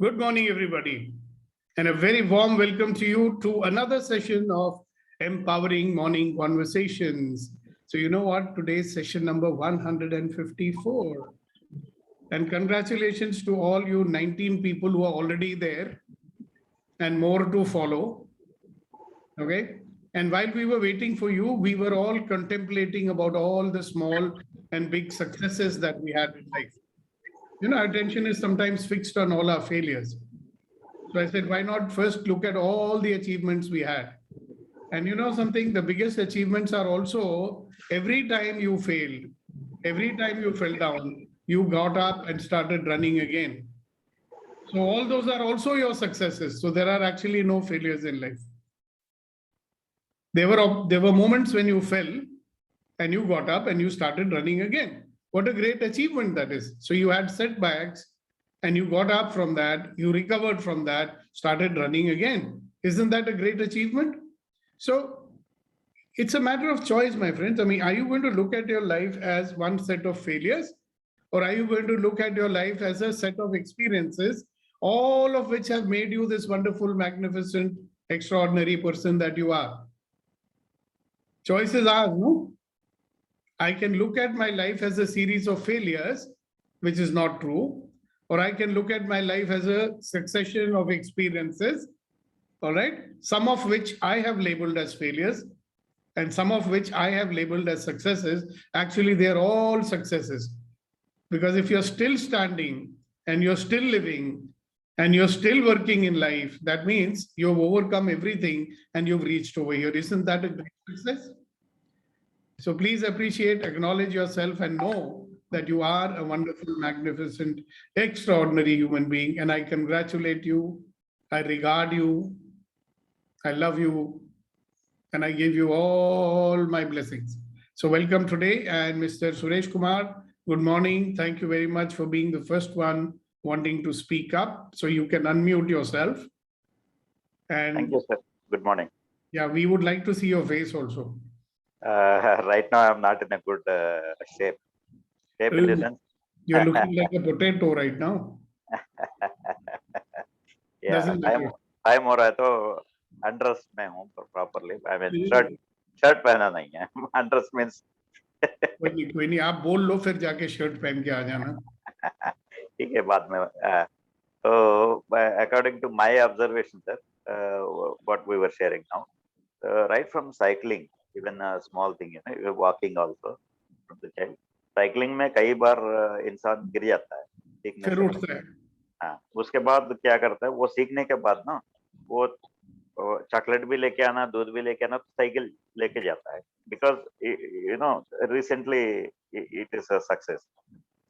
Good morning, everybody, and a very warm welcome to you to another session of Empowering Morning Conversations. So, you know what? Today's session number 154. And congratulations to all you 19 people who are already there and more to follow. Okay. And while we were waiting for you, we were all contemplating about all the small and big successes that we had in life. You know, our attention is sometimes fixed on all our failures. So I said, why not first look at all the achievements we had? And you know something, the biggest achievements are also every time you failed, every time you fell down, you got up and started running again. So all those are also your successes. So there are actually no failures in life. There were moments when you fell and you got up and you started running again. What a great achievement that is. So you had setbacks and you got up from that, you recovered from that, started running again. Isn't that a great achievement? So it's a matter of choice, my friends. I mean, are you going to look at your life as one set of failures, or are you going to look at your life as a set of experiences, all of which have made you this wonderful, magnificent, extraordinary person that you are? Choices are, no? I can look at my life as a series of failures, which is not true, or I can look at my life as a succession of experiences, all right, some of which I have labeled as failures and some of which I have labeled as successes. Actually, they're all successes. Because if you're still standing and you're still living and you're still working in life, that means you've overcome everything and you've reached over here. Isn't that a great success? So please appreciate, acknowledge yourself and know that you are a wonderful, magnificent, extraordinary human being. And I congratulate you. I regard you. I love you. And I give you all my blessings. So welcome today. And Mr. Suresh Kumar, good morning. Thank you very much for being the first one wanting to speak up. So you can unmute yourself. And thank you, sir. Good morning. Yeah, we would like to see your face also. Right now, I'm not in a good shape. Shape in the sense. You're looking like a potato right now. Yeah, time हो रहा है तो undress में हूँ properly. I mean shirt पहना नहीं है. Undress means. कोई नहीं आप बोल लो फिर जाके शर्ट पहन के आ जाना. ठीक है बाद में. So according to my observation, sir, what we were sharing now, right from cycling, even a small thing, you know, walking also from the child. Cycling में कई बार इंसान गिर जाता है सीखने फिर उठता है. हाँ, उसके बाद क्या करता है वो सीखने के बाद ना वो चॉकलेट भी लेके आना, दूध भी लेके आना, तो साइकिल लेके जाता है because you know recently it is a success.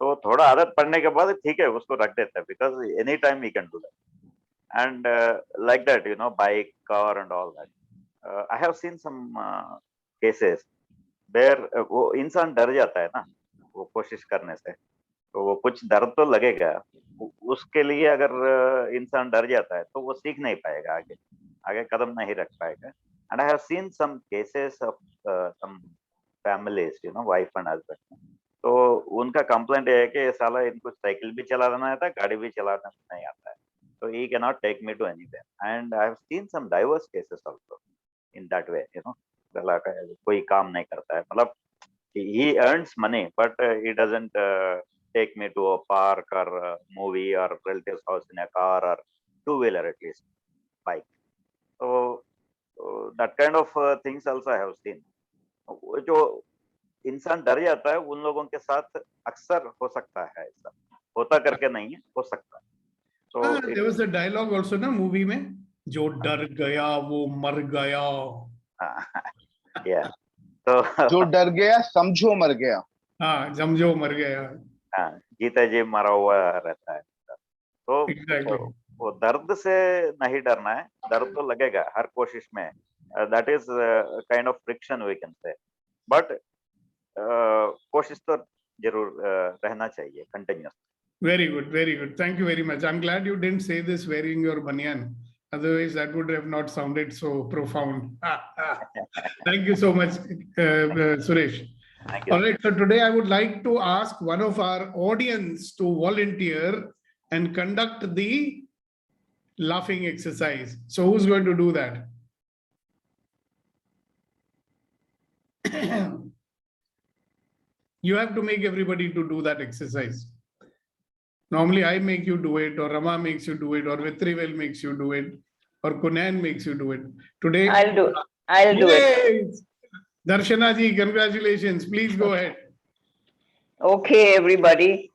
तो थोड़ा आदत पड़ने के बाद ठीक है उसको रख देता है because any time we can do that and like that you know bike car and all that. I have seen some cases where वो इंसान डर जाता है ना वो कोशिश करने से, तो वो कुछ डर तो लगेगा उसके लिए. अगर इंसान डर जाता है तो वो सीख नहीं पाएगा, आगे आगे कदम नहीं रख पाएगा. And I have seen some cases of some families, you know, wife and husband. तो उनका कंप्लेंट ये है कि साला इनको साइकिल भी चलाना आता है, गाड़ी भी चलाना नहीं आता है, तो he can not take me to anywhere. And I have seen some divorce cases also in that way, you know, कोई काम नहीं करता है, मतलब he earns money but he doesn't take me to a park or a movie or relative's house in a car or two-wheeler, at least bike. So that kind of things also I have seen. जो इंसान डर जाता है उन लोगों के साथ अक्सर हो सकता है, ऐसा होता करके नहीं है, हो सकता है. So there was a dialogue also ना मूवी में, जो डर गया वो मर गया. yeah. तो जो डर गया समझो मर गया. हाँ, समझो मर गया. हाँ, जीता जी मरा हुआ रहता है. तो exactly. वो दर्द से नहीं डरना है, दर्द तो लगेगा हर कोशिश में. That is kind of friction we can say, but कोशिश तो जरूर रहना चाहिए continuous. Very good, very good. Thank you very much. I'm glad you didn't say this wearing your banyan. Otherwise, that would have not sounded so profound. Thank you so much, Suresh. Thank you. All right, so today I would like to ask one of our audience to volunteer and conduct the laughing exercise. So who's going to do that? You have to make everybody to do that exercise. Normally I make you do it, or Rama makes you do it, or Vitrivel makes you do it, or Kunan makes you do it. Today, I'll do it. Yes! Darshana ji, congratulations. Please go ahead. Okay, everybody.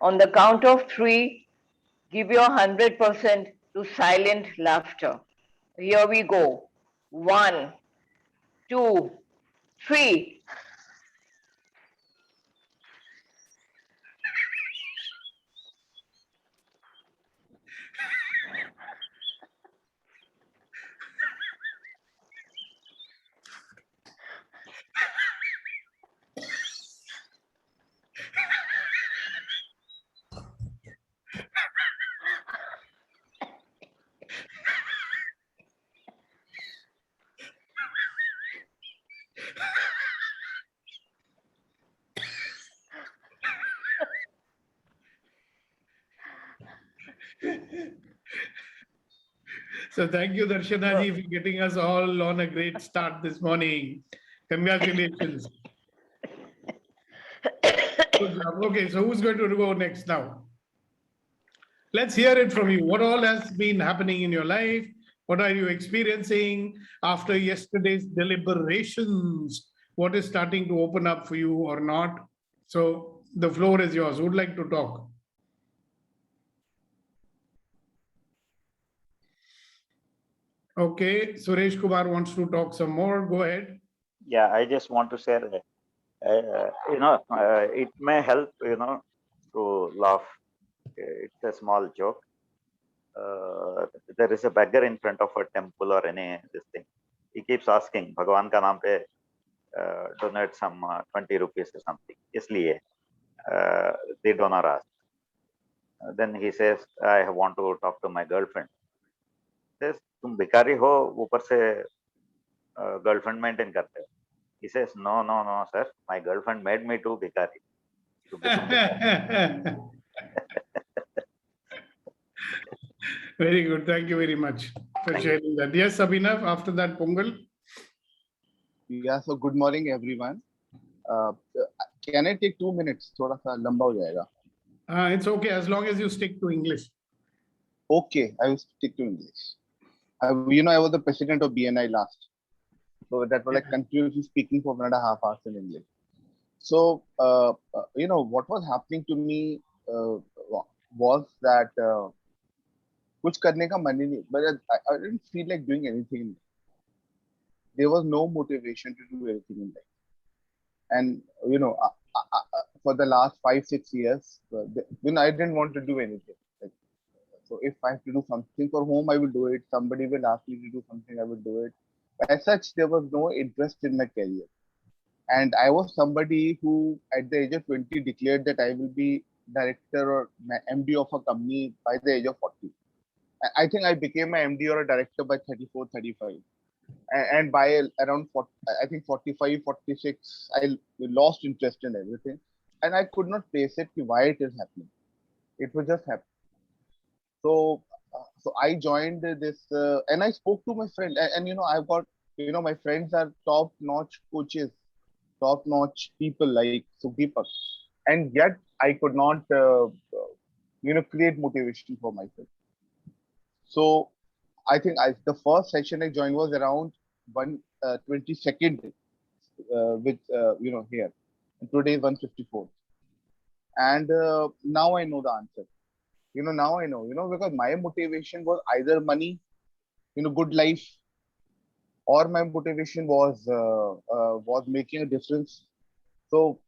On the count of 3, give your 100% to silent laughter. Here we go. 1, 2, 3. So thank you, Darshana ji, for getting us all on a great start this morning. Congratulations. Good job. Okay, so who's going to go next now? Let's hear it from you. What all has been happening in your life? What are you experiencing after yesterday's deliberations? What is starting to open up for you or not? So the floor is yours. Who would like to talk? Okay, Suresh Kumar wants to talk some more. Go ahead. Yeah, I just want to share that, it may help, to laugh. It's a small joke. There is a beggar in front of a temple or any this thing. He keeps asking, Bhagwan ka naam pe donate some 20 rupees or something. Isliye, the donor asks. Then he says, I want to talk to my girlfriend. Says, तुम भिखारी हो, ऊपर से girlfriend maintain करते हो. He says, no, sir. My girlfriend made me to bhikari. Very good. Thank you very much for sharing that. Yes, Abhinav, after that Pongal. Yeah, so good morning, everyone. Can I take 2 minutes? थोड़ा सा लंबा हो जाएगा. It's okay as long as you stick to English. Okay, I will stick to English. I was the president of BNI last. So that was like continuously speaking for 1.5 hours in English. So, what was happening to me was that कुछ करने का मन ही नहीं, but I didn't feel like doing anything. There was no motivation to do anything in life. And, for the last 5-6 years, I didn't want to do anything. So if I have to do something for home, I will do it. Somebody will ask me to do something, I will do it. As such, there was no interest in my career. And I was somebody who, at the age of 20, declared that I will be director or MD of a company by the age of 40. I think I became an MD or a director by 34, 35. And by around 40, I think 45, 46, I lost interest in everything. And I could not place it why it is happening. It was just happening. So I joined this, and I spoke to my friend, and I've got, my friends are top-notch coaches, top-notch people like Sudeepak, and yet I could not, create motivation for myself. So I think the first session I joined was around 22nd, with here, and today is 154, and now I know the answer. Now I know, because my motivation was either money, good life, or my motivation was making a difference. So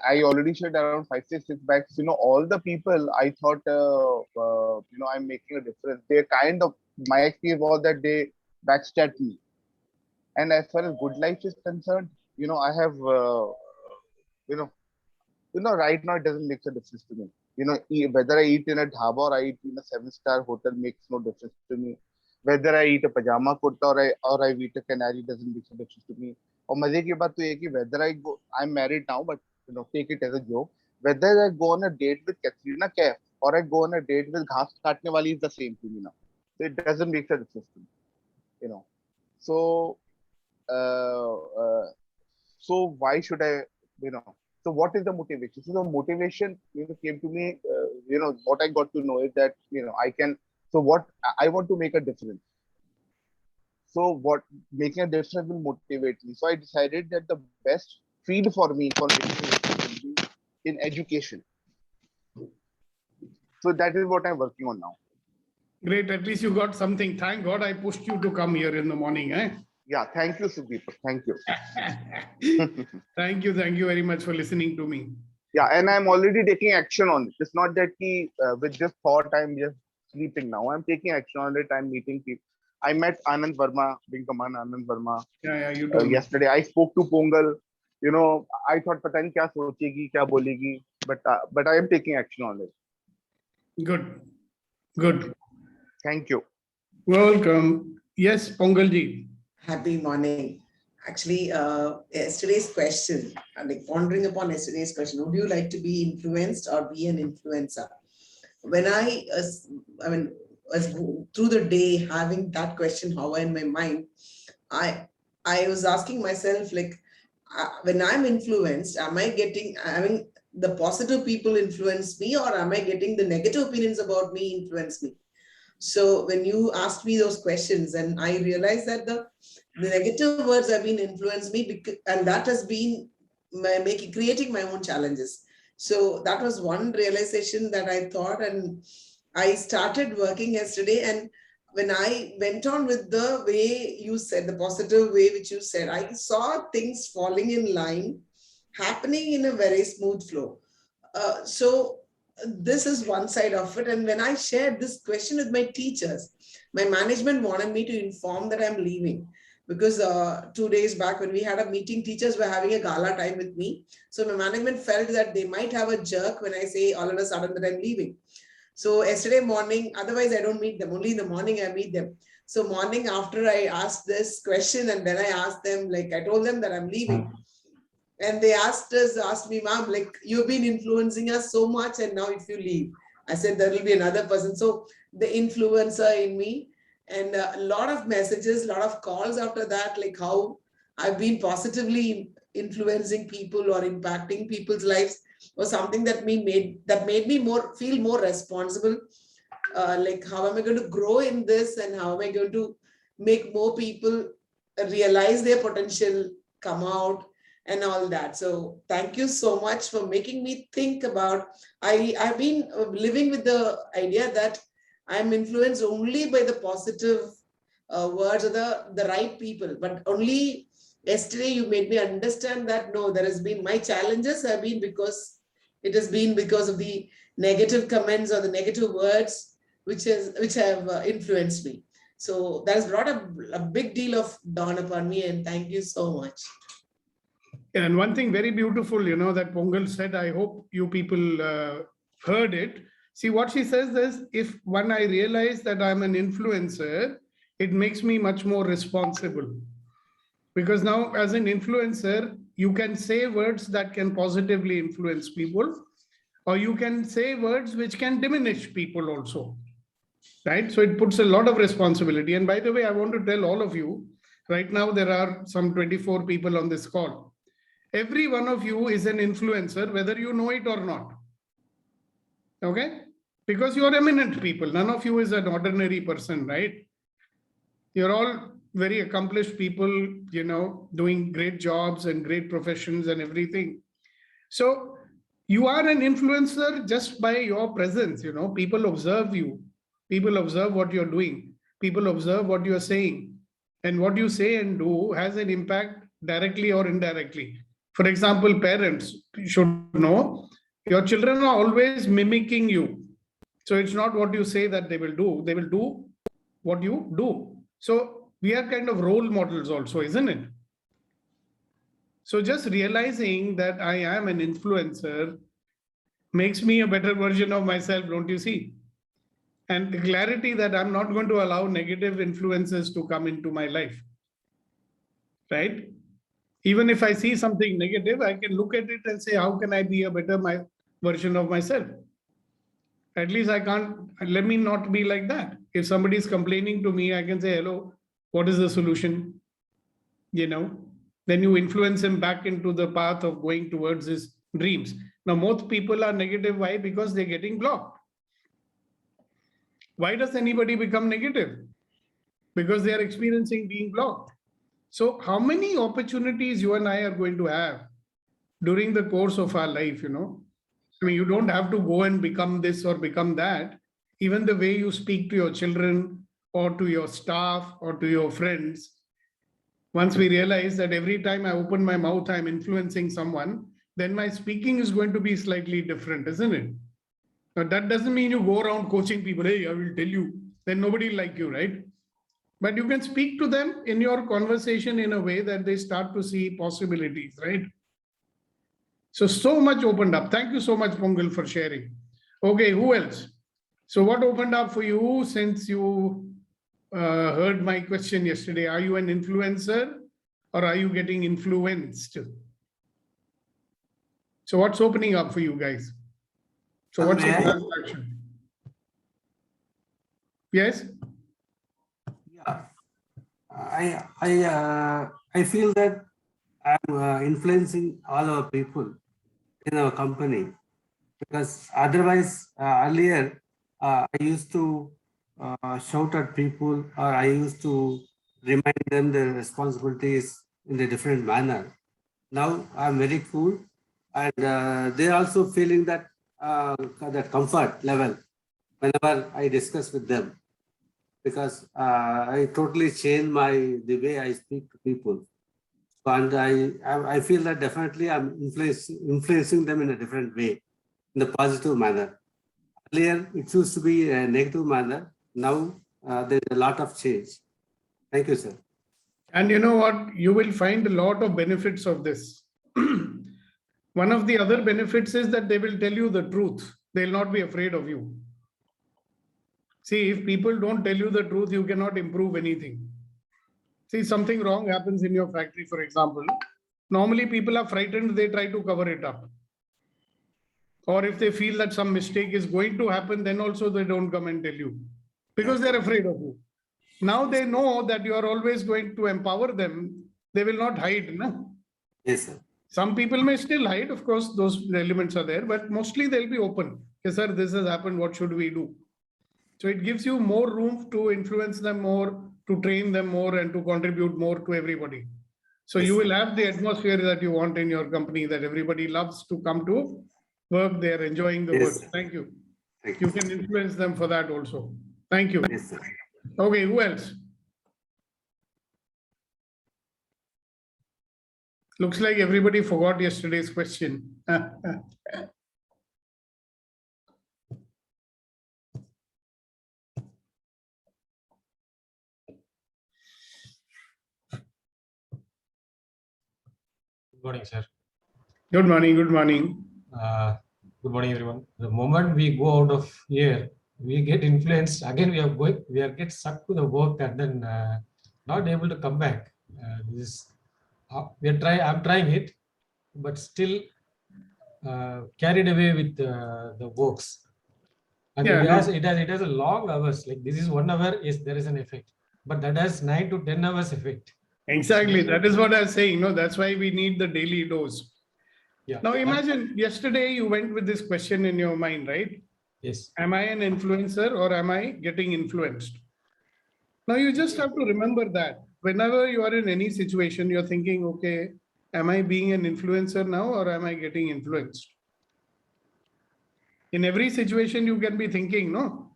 I already shared around 5-6 backs. All the people I thought, I'm making a difference. They kind of, my experience was that they backstabbed me. And as far as good life is concerned, I have, right now it doesn't make a difference to me. Whether I eat in a dhaba or I eat in a 7-star hotel makes no difference to me. Whether I eat a pajama kurta or I eat a canary doesn't make a difference to me. और मजे की बात तो ये कि whether I'm married now, but take it as a joke. Whether I go on a date with Katrina Kaif or I go on a date with घास काटने वाली is the same to me now. So it doesn't make sense system, you know. So so why should I, you know? So what is the motivation? So the motivation, came to me. What I got to know is that I can. So what I want to make a difference. So what making a difference will motivate me. So I decided that the best field for me for making a difference will be in education. So that is what I'm working on now. Great. At least you got something. Thank God I pushed you to come here in the morning. Eh? Yeah. Thank you, Sudeep. Thank you. Thank you. Thank you very much for listening to me. Yeah. And I'm already taking action on it. It's not that with just thought, I'm just sleeping now. I'm taking action on it. I'm meeting people. I met Anand Verma, Wing Commander Anand Verma. Yeah, you told me. Yesterday. I spoke to Pongal. I thought, pata nahi kya sochegi, kya bolegi, but I am taking action on it. Good. Good. Thank you. Welcome. Yes, Pongalji. Happy morning. Actually, yesterday's question, like pondering upon yesterday's question, would you like to be influenced or be an influencer? When I was through the day having that question hover in my mind, I was asking myself, like, when I'm influenced, am I having the positive people influence me, or am I getting the negative opinions about me influence me? So when you asked me those questions, and I realized that the negative words have been influenced me, and that has been creating my own challenges. So that was one realization that I thought, and I started working yesterday. And when I went on with the way you said, the positive way which you said, I saw things falling in line, happening in a very smooth flow. So this is one side of it. And when I shared this question with my teachers, my management wanted me to inform that I'm leaving, because 2 days back when we had a meeting, teachers were having a gala time with me. So my management felt that they might have a jerk when I say all of a sudden that I'm leaving. So yesterday morning, otherwise I don't meet them, only in the morning I meet them. So morning after I asked this question, and then I asked them, like I told them that I'm leaving. And they asked me, ma'am, like, you've been influencing us so much, and now if you leave, I said, there will be another person. So the influencer in me, and a lot of messages, a lot of calls after that, like how I've been positively influencing people or impacting people's lives, was something that made me feel more responsible. Like, how am I going to grow in this, and how am I going to make more people realize their potential, come out, and all that. So thank you so much for making me think about, I've been living with the idea that I'm influenced only by the positive words or the right people, but only yesterday you made me understand that no, there has been, my challenges have been because of the negative comments or the negative words which have influenced me. So that has brought a big deal of dawn upon me, and thank you so much. And one thing very beautiful, that Pongal said, I hope you people heard it. See, what she says is, if when I realize that I'm an influencer, it makes me much more responsible. Because now as an influencer, you can say words that can positively influence people, or you can say words which can diminish people also, right? So it puts a lot of responsibility. And by the way, I want to tell all of you, right now there are some 24 people on this call. Every one of you is an influencer, whether you know it or not. Okay? Because you are eminent people. None of you is an ordinary person, right? You're all very accomplished people, doing great jobs and great professions and everything. So you are an influencer just by your presence, people observe you. People observe what you're doing. People observe what you're saying. And what you say and do has an impact directly or indirectly. For example, parents should know your children are always mimicking you. So it's not what you say that they will do. They will do what you do. So we are kind of role models also, isn't it? So just realizing that I am an influencer makes me a better version of myself, don't you see? And the clarity that I'm not going to allow negative influences to come into my life, right? Even if I see something negative, I can look at it and say, how can I be a better version of myself? At least I can't, let me not be like that. If somebody is complaining to me, I can say, hello, what is the solution? You know, then you influence him back into the path of going towards his dreams. Now, most people are negative. Why? Because they're getting blocked. Why does anybody become negative? Because they are experiencing being blocked. So how many opportunities you and I are going to have during the course of our life, you know? I mean, you don't have to go and become this or become that. Even the way you speak to your children or to your staff or to your friends, once we realize that every time I open my mouth, I'm influencing someone, then my speaking is going to be slightly different, isn't it? But that doesn't mean you go around coaching people, hey, I will tell you, then nobody will like you, right? But you can speak to them in your conversation in a way that they start to see possibilities, right? So much opened up. Thank you so much, Pongal, for sharing. Okay, who else? So what opened up for you since you heard my question yesterday? Are you an influencer or are you getting influenced? So what's opening up for you guys? So what's the transaction? Yes? Yeah, I feel that I'm influencing all our people in our company, because otherwise earlier I used to shout at people, or I used to remind them their responsibilities in a different manner. Now I'm very cool, and they're also feeling that comfort level whenever I discuss with them, because I totally changed the way I speak to people. And I feel that definitely I'm influencing them in a different way, in a positive manner. Earlier, it used to be a negative manner. Now there's a lot of change. Thank you, sir. And you know what? You will find a lot of benefits of this. One of the other benefits is that they will tell you the truth. They'll not be afraid of you. See, if people don't tell you the truth, you cannot improve anything. See, something wrong happens in your factory, for example. Normally, people are frightened, they try to cover it up. Or if they feel that some mistake is going to happen, then also they don't come and tell you because they're afraid of you. Now they know that you are always going to empower them. They will not hide. No? Yes, sir. Some people may still hide, of course, those elements are there, but mostly they'll be open. Yes, sir, this has happened. What should we do? So it gives you more room to influence them more, to train them more, and to contribute more to everybody. So Yes, you will sir. have the atmosphere that you want in your company, that everybody loves to come to work. They're enjoying the Yes, work. sir. Thank you. Thank You you. can influence them for that also. Thank you. Yes, sir. Okay, who else? Looks like everybody forgot yesterday's question. Good morning, sir. Good morning. Good morning. Good morning, everyone. The moment we go out of here, we get influenced. Again, we are get stuck to the work and then not able to come back. I'm trying it, but still carried away with the works. And Yeah, it has a long hours. Like this is 1 hour. Yes, there is an effect, but that has 9 to 10 hours effect. exactly. That is what I was saying. No, that's why we need the daily dose. Yeah. Now imagine yesterday you went with this question in your mind, right? Yes. Am I an influencer or am I getting influenced? Now you just have to remember that whenever you are in any situation, you're thinking, okay, am I being an influencer now or am I getting influenced? In every situation, you can be thinking, no,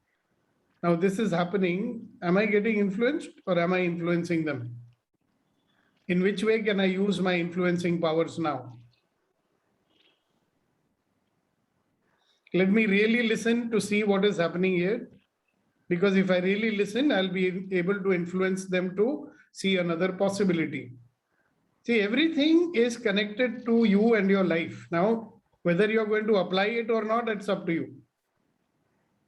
now this is happening. Am I getting influenced or am I influencing them? In which way can I use my influencing powers now? Let me really listen to see what is happening here. Because if I really listen, I'll be able to influence them to see another possibility. See, everything is connected to you and your life. Now, whether you're going to apply it or not, it's up to you.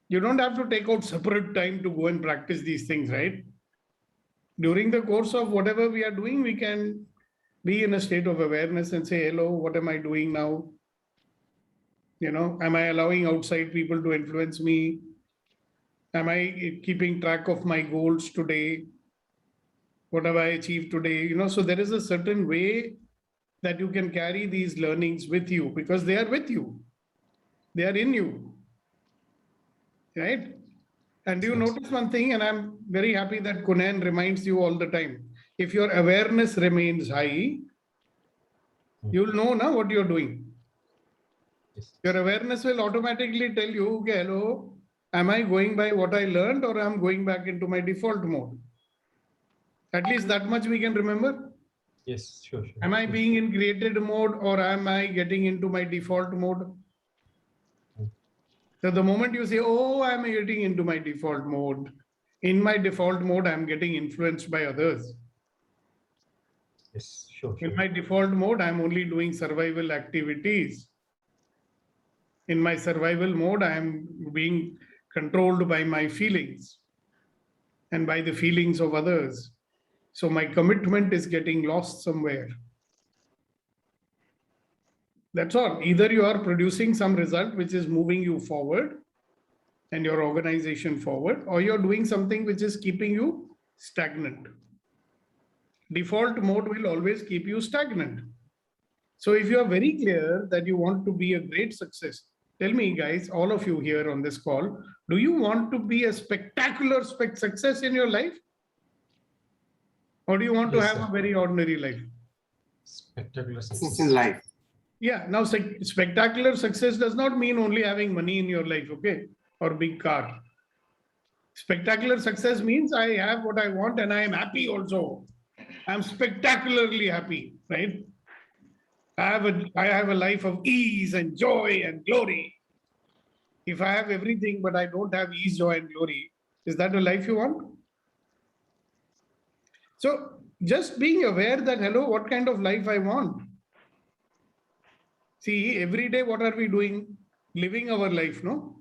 You don't have to take out separate time to go and practice these things, right? During the course of whatever we are doing, we can be in a state of awareness and say, hello, what am I doing now? Am I allowing outside people to influence me? Am I keeping track of my goals today? What have I achieved today? So there is a certain way that you can carry these learnings with you because they are with you. They are in you. Right? And do you Yes. notice one thing? And I'm very happy that Kunan reminds you all the time. If your awareness remains high, you'll know now what you're doing. Yes. Your awareness will automatically tell you, okay, hello, am I going by what I learned or I'm going back into my default mode? At least that much we can remember. Yes, sure. Am I being in created mode or am I getting into my default mode? So the moment you say, oh, I'm getting into my default mode, in my default mode, I'm getting influenced by others. Yes, sure. In my default mode, I'm only doing survival activities. In my survival mode, I'm being controlled by my feelings and by the feelings of others. So my commitment is getting lost somewhere. That's all. Either you are producing some result which is moving you forward and your organization forward, or you're doing something which is keeping you stagnant. Default mode will always keep you stagnant. So if you are very clear that you want to be a great success, tell me, guys, all of you here on this call, do you want to be a spectacular success in your life? Or do you want to Yes, have sir. a very ordinary life? Spectacular Success success. in life. Yeah, now spectacular success does not mean only having money in your life, okay? Or big car. Spectacular success means I have what I want and I am happy also. I'm spectacularly happy, right? I have a life of ease and joy and glory. If I have everything, but I don't have ease, joy, and glory, is that a life you want? So just being aware that, hello, what kind of life I want? See, every day, what are we doing? Living our life, no?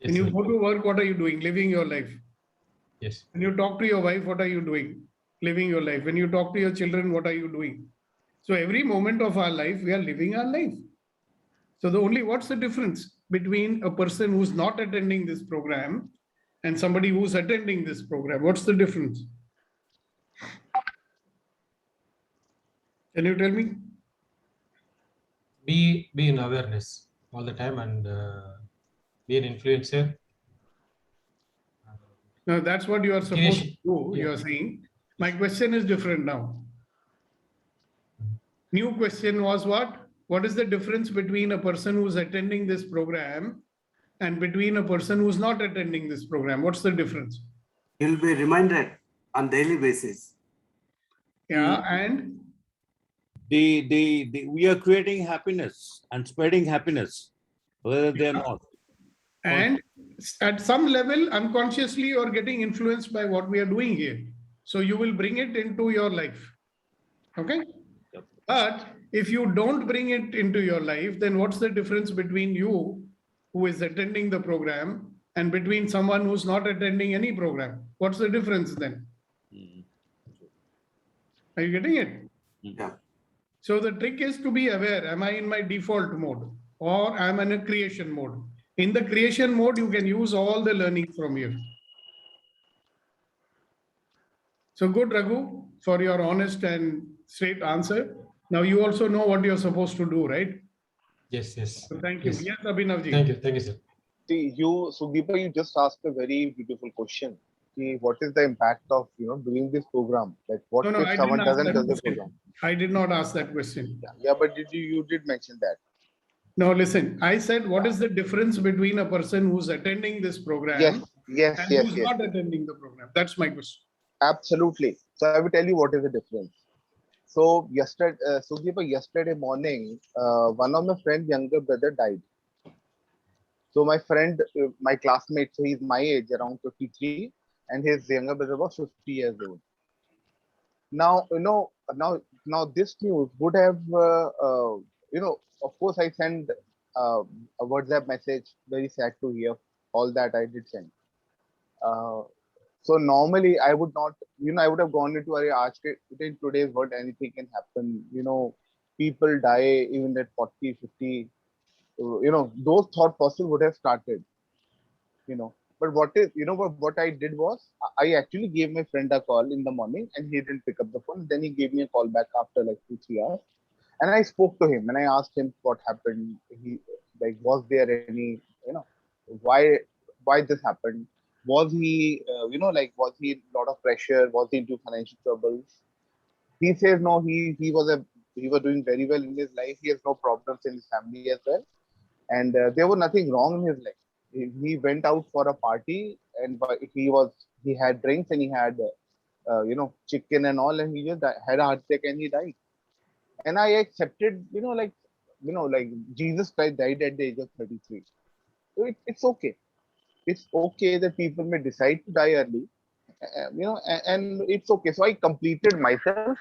Yes, When you sir. go to work, what are you doing? Living your life. Yes. When you talk to your wife, what are you doing? Living your life. When you talk to your children, what are you doing? So every moment of our life, we are living our life. So what's the difference between a person who's not attending this program and somebody who's attending this program? What's the difference? Can you tell me? Be in awareness all the time and be an influencer. Now that's what you are supposed to do, Yeah. you're saying. My question is different now. New question was what? What is the difference between a person who's attending this program and between a person who's not attending this program? What's the difference? You'll be reminded on daily basis. Yeah, and we are creating happiness and spreading happiness, whether they are not. and at some level, unconsciously, you're getting influenced by what we are doing here. So you will bring it into your life. Okay? Yep. But if you don't bring it into your life, then what's the difference between you who is attending the program and between someone who's not attending any program? What's the difference then? Mm. Are you getting it? Yeah. So the trick is to be aware, am I in my default mode or I'm in a creation mode? In the creation mode, you can use all the learning from here. So good, Raghu, for your honest and straight answer. Now you also know what you're supposed to do, right? Yes, yes. So thank you. Yes. Yes, Abhinavji. Thank you, sir. See, Sudeepa, you just asked a very beautiful question. See, what is the impact of doing this program? Like, what No, if I someone didn't ask doesn't that do the question. program? I did not ask that question. Yeah, but you did mention that. No, listen, I said, what is the difference between a person who's attending this program Yes, and yes, who's yes. not attending the program? That's my question. Absolutely. So I will tell you what is the difference. So Sudeepa, yesterday morning, one of my friend's younger brother died. So my friend, my classmate, so he's my age, around 53, and his younger brother was 50 years old. Now, now this news would have, of course, I sent a WhatsApp message. Very sad to hear all that I did send. So normally I would not, I would have gone into a asked it in today's world, anything can happen. People die even at 40, 50. those thought process would have started, But what I did was I actually gave my friend a call in the morning and he didn't pick up the phone. Then he gave me a call back after like 2-3 hours. And I spoke to him and I asked him what happened. Was there any, why this happened? Was he, was he a lot of pressure? Was he into financial troubles? He says no. He was doing very well in his life. He has no problems in his family as well, and there was nothing wrong in his life. He went out for a party and he had drinks and he had chicken and all, and he just had a heart attack and he died. And I accepted, like Jesus Christ died at the age of 33. So it's okay. It's okay that people may decide to die early, and it's okay. So I completed myself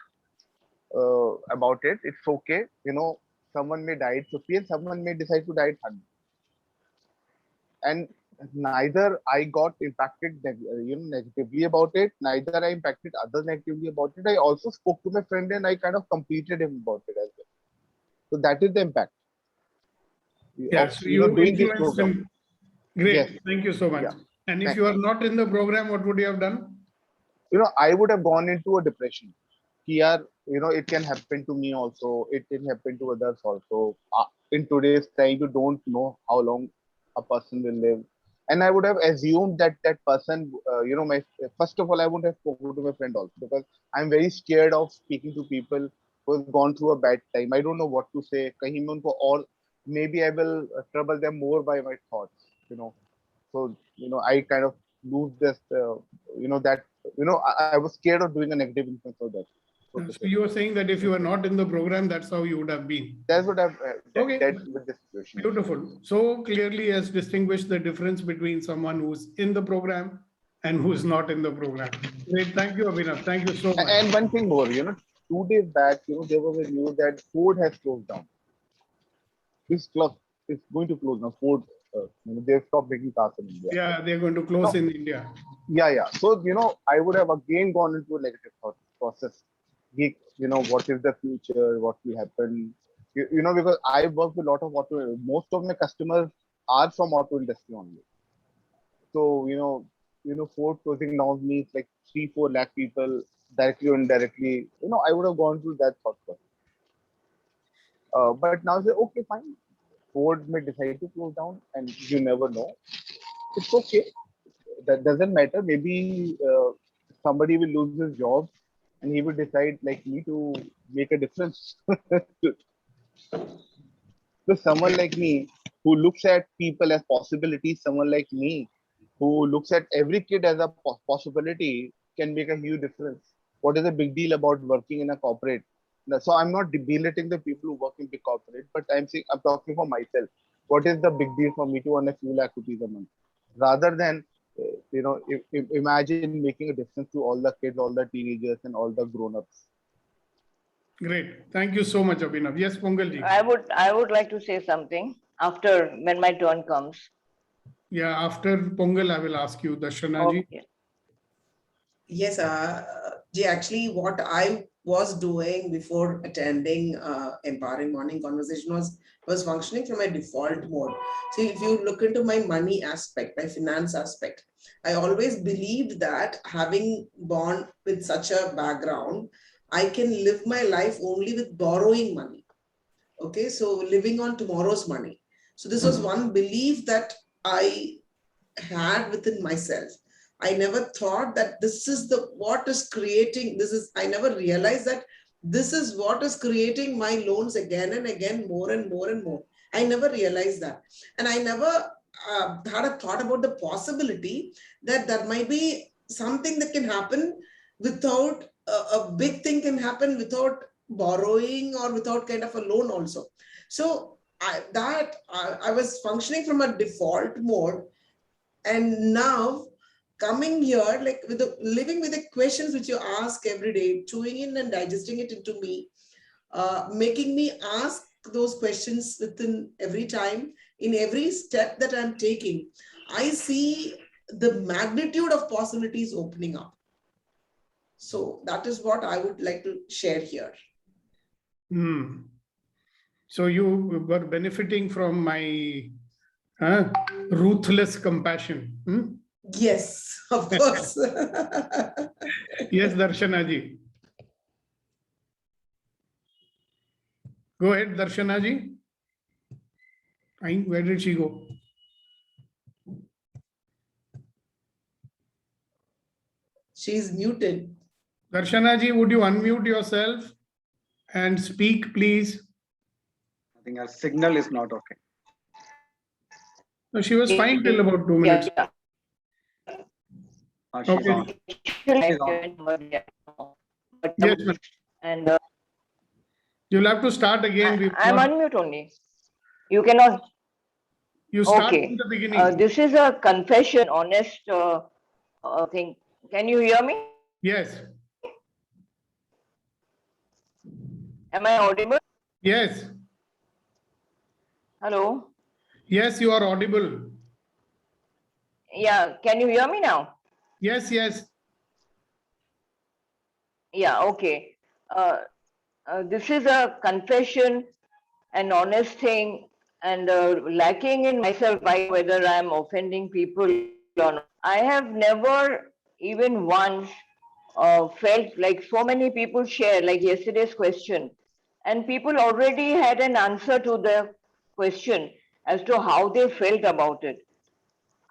about it. It's okay. Someone may die at 50 and someone may decide to die at 100. And neither I got impacted negatively about it, neither I impacted others negatively about it. I also spoke to my friend and I kind of completed him about it as well. So that is the impact Yeah, of so you doing this influenced program. him. Great, Yes. thank you so much. Yeah. And if you are not in the program, what would you have done? I would have gone into a depression. Here, it can happen to me also. It can happen to others also. In today's time, you don't know how long a person will live. And I would have assumed that person, first of all, I would have spoken to my friend also because I'm very scared of speaking to people who have gone through a bad time. I don't know what to say. Kahin mein unko, or maybe I will trouble them more by my thoughts, So, I kind of lose this, I was scared of doing a negative influence of that. So you were saying that if you were not in the program, that's how you would have been. That's what I've Okay. dealt with this situation. Beautiful. So clearly has distinguished the difference between someone who's in the program and who's not in the program. Great. Thank you, Abhinav. Thank you so much. And one thing more, 2 days back, there was a news that Ford has closed down. This club is going to close now. Ford, they've stopped making cars in India. Yeah, they're going to close in India. Yeah. So, I would have again gone into a negative thought process. What is the future? What will happen? Because I work with a lot of auto. Most of my customers are from auto industry only. So, Ford closing down means like 3-4 lakh people directly or indirectly. I would have gone through that thought process. But now say, okay, fine. Ford may decide to close down, and you never know. It's okay. That doesn't matter. Maybe somebody will lose his job, and he will decide, like me, to make a difference. So someone like me who looks at people as possibilities, someone like me who looks at every kid as a possibility can make a huge difference. What is the big deal about working in a corporate? So I'm not belittling the people who work in big corporate, but I'm talking for myself. What is the big deal for me to earn a few lakh rupees a month? Rather than, imagine making a difference to all the kids, all the teenagers, and all the grown-ups. Great. Thank you so much, Abhinav. Yes, Pongalji. I would like to say something after when my turn comes. Yeah, after Pongal, I will ask you, Darshanaji. Okay. Yes, Jay, actually what I was doing before attending Empowering Morning Conversation was functioning from a default mode. So if you look into my money aspect, my finance aspect, I always believed that having born with such a background, I can live my life only with borrowing money. Okay, so living on tomorrow's money. So this was one belief that I had within myself. I never thought that this is what is creating, I never realized that this is what is creating my loans again and again, more and more and more. I never realized that. And I never had a thought about the possibility that there might be something that can happen without, a big thing can happen without borrowing or without kind of a loan also. So I was functioning from a default mode. And now coming here, like living with the questions which you ask every day, chewing in and digesting it into me, making me ask those questions within every time, in every step that I'm taking, I see the magnitude of possibilities opening up. So that is what I would like to share here. So you were benefiting from my ruthless compassion. Yes, of course. Yes, Darshana ji. Go ahead, Darshana ji. Where did she go? She's muted. Darshana ji, would you unmute yourself and speak, please? I think our signal is not okay. No, she was fine till about 2 minutes. Yeah. She's Okay. on. Yes, ma'am. And You'll have to start again. We've I'm got- unmute only. You cannot. You start Okay. from the beginning. This is a confession, honest thing. Can you hear me? Yes, Am I audible? yes, Hello? yes, you are audible. Yeah, can you hear me now? Yes, yes. Yeah, okay. This is a confession, an honest thing, and lacking in myself by whether I'm offending people or not. I have never even once felt like so many people share, like yesterday's question, and people already had an answer to the question as to how they felt about it.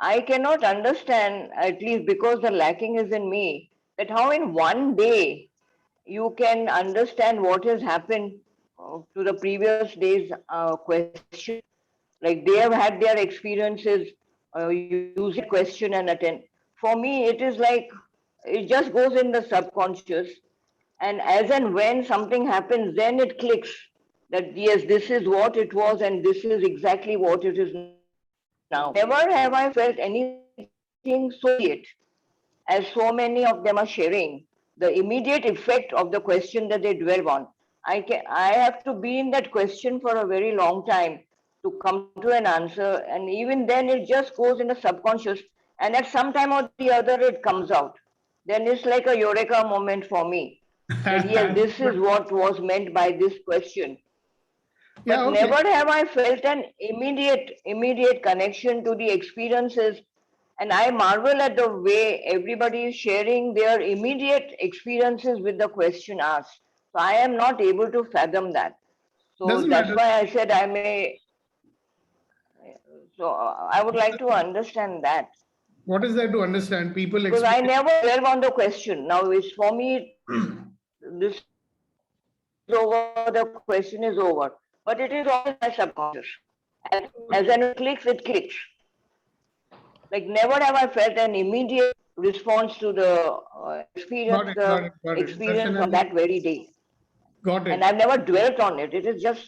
I cannot understand, at least because the lacking is in me, that how in one day you can understand what has happened to the previous day's question. Like they have had their experiences, use the question and attend. For me, it is like it just goes in the subconscious, and as and when something happens, then it clicks that yes, this is what it was, and this is exactly what it is now. Never have I felt anything so immediate as so many of them are sharing, the immediate effect of the question that they dwell on. I have to be in that question for a very long time to come to an answer, and even then it just goes in the subconscious, and at some time or the other it comes out. Then it's like a eureka moment for me. That yes, this is what was meant by this question. But Yeah, okay. never have I felt an immediate connection to the experiences. And I marvel at the way everybody is sharing their immediate experiences with the question asked. So I am not able to fathom that. So Doesn't that's matter. why I said I may. So I would like to understand that. What is there to understand? People Because I experience. never dwell on the question. Now it's for me, this is over, the question is over. But it is always my subconscious. As it clicks. Like never have I felt an immediate response to the experience, Got it. experience Darshana on that very day. Got it. And I've never dwelt on it. It is just,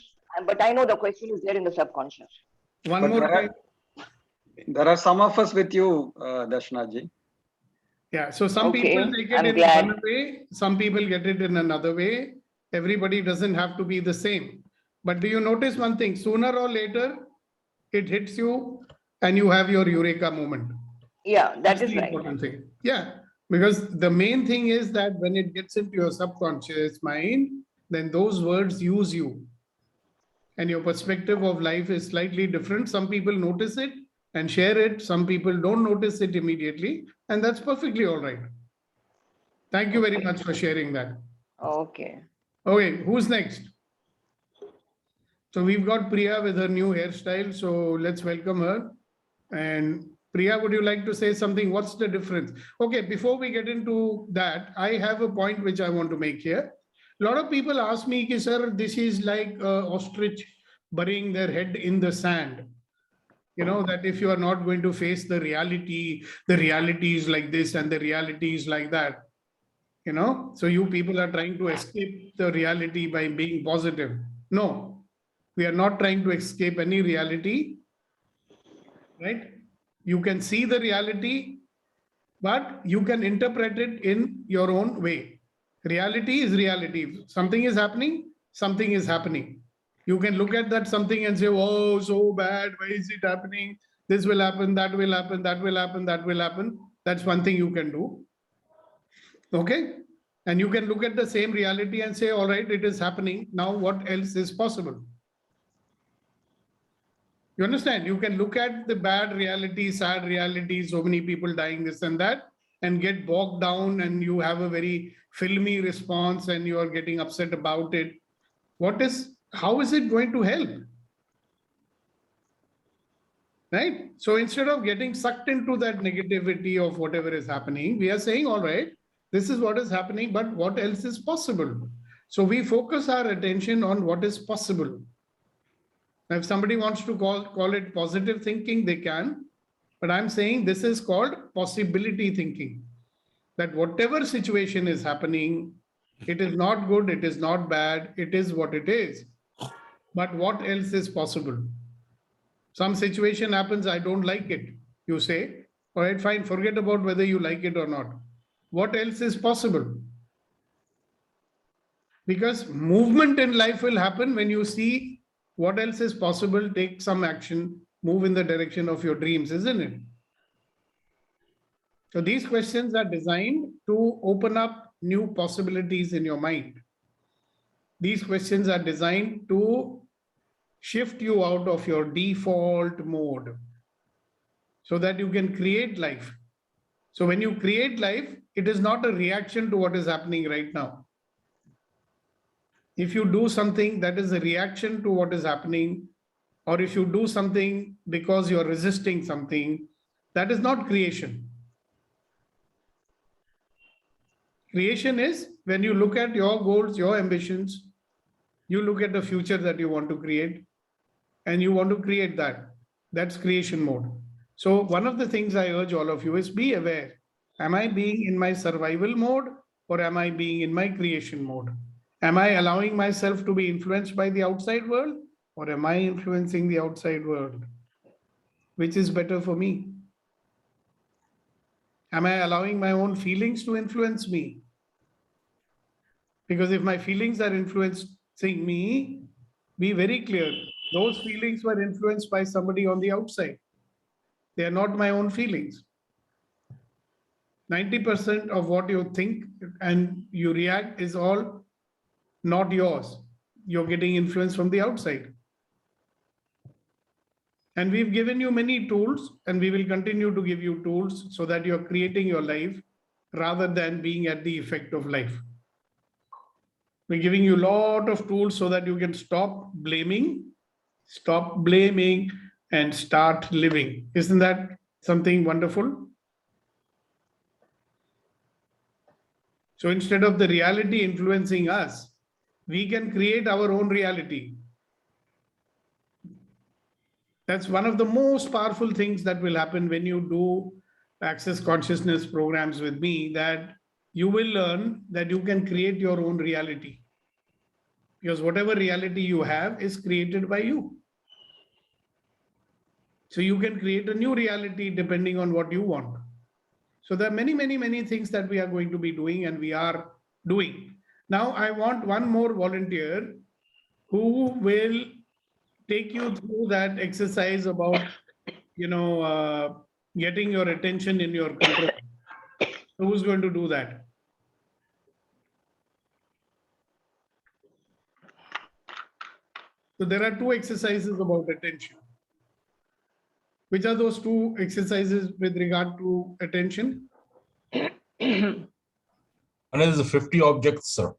but I know the question is there in the subconscious. One But more there are- time. There are some of us with you, Darshana ji. Yeah, so some Okay, people take it I'm in glad. one way, some people get it in another way. Everybody doesn't have to be the same. But do you notice one thing? Sooner or later, it hits you and you have your eureka moment. Yeah, that That's is the right. important thing. Yeah, because the main thing is that when it gets into your subconscious mind, then those words use you. And your perspective of life is slightly different. Some people notice it and share it. Some people don't notice it immediately. And that's perfectly all right. Thank you very much for sharing that. Okay. Okay, who's next? So we've got Priya with her new hairstyle. So let's welcome her. And Priya, would you like to say something? What's the difference? Okay, before we get into that, I have a point which I want to make here. A lot of people ask me, sir, this is like ostrich burying their head in the sand. You know, that if you are not going to face the reality is like this and the reality is like that. You know, so you people are trying to escape the reality by being positive. No, we are not trying to escape any reality, right? You can see the reality, but you can interpret it in your own way. Reality is reality. Something is happening, something is happening. You can look at that something and say, oh, so bad, why is it happening? This will happen, that will happen, that will happen, that will happen. That's one thing you can do. Okay? And you can look at the same reality and say, all right, it is happening. Now, what else is possible? You understand? You can look at the bad reality, sad reality, so many people dying, this and that, and get bogged down, and you have a very filmy response and you are getting upset about it. How is it going to help? Right? So instead of getting sucked into that negativity of whatever is happening, we are saying, all right, this is what is happening, but what else is possible? So we focus our attention on what is possible. Now, if somebody wants to call it positive thinking, they can. But I'm saying this is called possibility thinking. That whatever situation is happening, it is not good, it is not bad, it is what it is. But what else is possible? Some situation happens, I don't like it. You say, all right, fine, forget about whether you like it or not. What else is possible? Because movement in life will happen when you see what else is possible, take some action, move in the direction of your dreams, isn't it? So these questions are designed to open up new possibilities in your mind. These questions are designed to shift you out of your default mode so that you can create life. So when you create life, it is not a reaction to what is happening right now. If you do something that is a reaction to what is happening, or if you do something because you're resisting something, that is not creation. Creation is when you look at your goals, your ambitions, you look at the future that you want to create, and you want to create that. That's creation mode. So one of the things I urge all of you is be aware. Am I being in my survival mode, or am I being in my creation mode? Am I allowing myself to be influenced by the outside world, or am I influencing the outside world? Which is better for me? Am I allowing my own feelings to influence me? Because if my feelings are influencing me, be very clear, those feelings were influenced by somebody on the outside. They are not my own feelings. 90% of what you think and you react is all not yours. You're getting influence from the outside. And we've given you many tools, and we will continue to give you tools so that you're creating your life rather than being at the effect of life. We're giving you a lot of tools so that you can stop blaming, and start living. Isn't that something wonderful? So instead of the reality influencing us, we can create our own reality. That's one of the most powerful things that will happen when you do Access Consciousness programs with me, that you will learn that you can create your own reality. Because whatever reality you have is created by you. So you can create a new reality depending on what you want. So there are many, many, many things that we are going to be doing, and we are doing. Now I want one more volunteer who will take you through that exercise about, getting your attention in your control. Who's going to do that? So there are two exercises about attention. Which are those two exercises with regard to attention? And it is 50 objects, sir.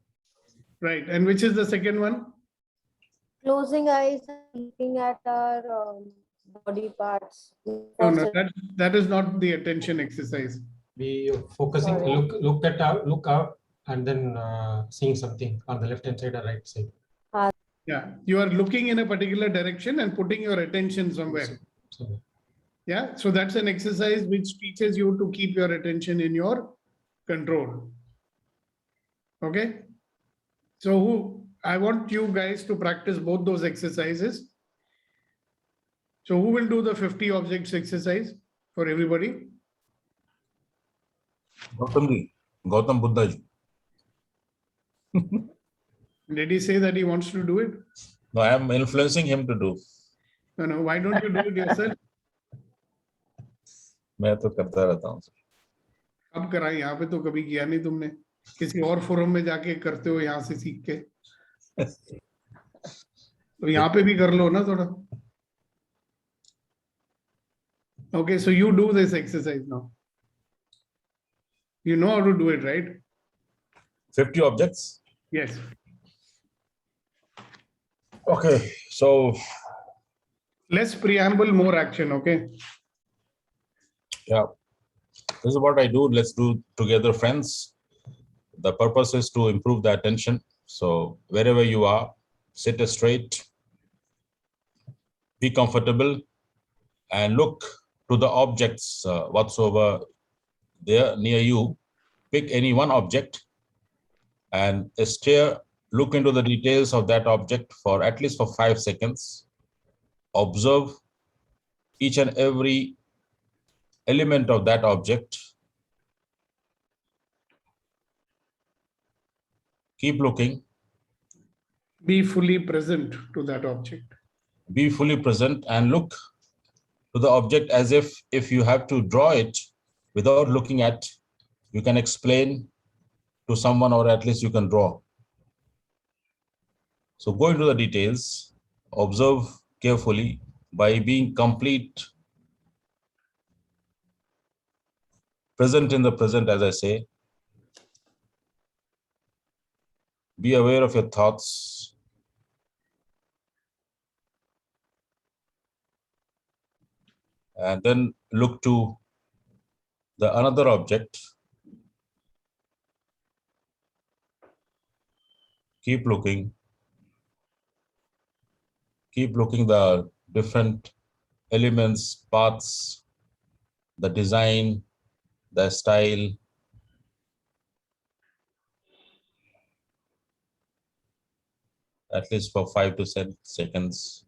Right. And which is the second one? Closing eyes and looking at our body parts. No, that is not the attention exercise. We focusing, look out, and then seeing something on the left hand side or right side. Yeah, you are looking in a particular direction and putting your attention somewhere. Yeah, so that's an exercise which teaches you to keep your attention in your control. Okay. So I want you guys to practice both those exercises. So who will do the 50 objects exercise for everybody? Gautam Buddha ji. Did he say that he wants to do it? No, I am influencing him to do. No, why don't you do it yourself? मैं तो करता रहता हूँ। अब करा, यहाँ पे तो कभी किया नहीं तुमने, किसी और फोरम में जाके करते हो यहाँ से सीख के, तो यहाँ पे भी कर लो ना थोड़ा। Okay, so you do this exercise now. You know how to do it, right? 50 objects. Yes. Okay, so Less preamble, more action, okay? yeah, this is what I do. Let's do together, friends. The purpose is to improve the attention. So wherever you are, sit straight, be comfortable, and look to the objects whatsoever there near you. Pick any one object and stare, look into the details of that object for at least for 5 seconds. Observe each and every element of that object. Keep looking. Be fully present to that object. Be fully present and look to the object as if you have to draw it without looking at, you can explain to someone or at least you can draw. So go into the details, observe carefully by being complete, present in the present, as I say. Be aware of your thoughts. And then look to the another object. Keep looking. Keep looking the different elements, parts, the design, the style. At least for 5 to 10 seconds.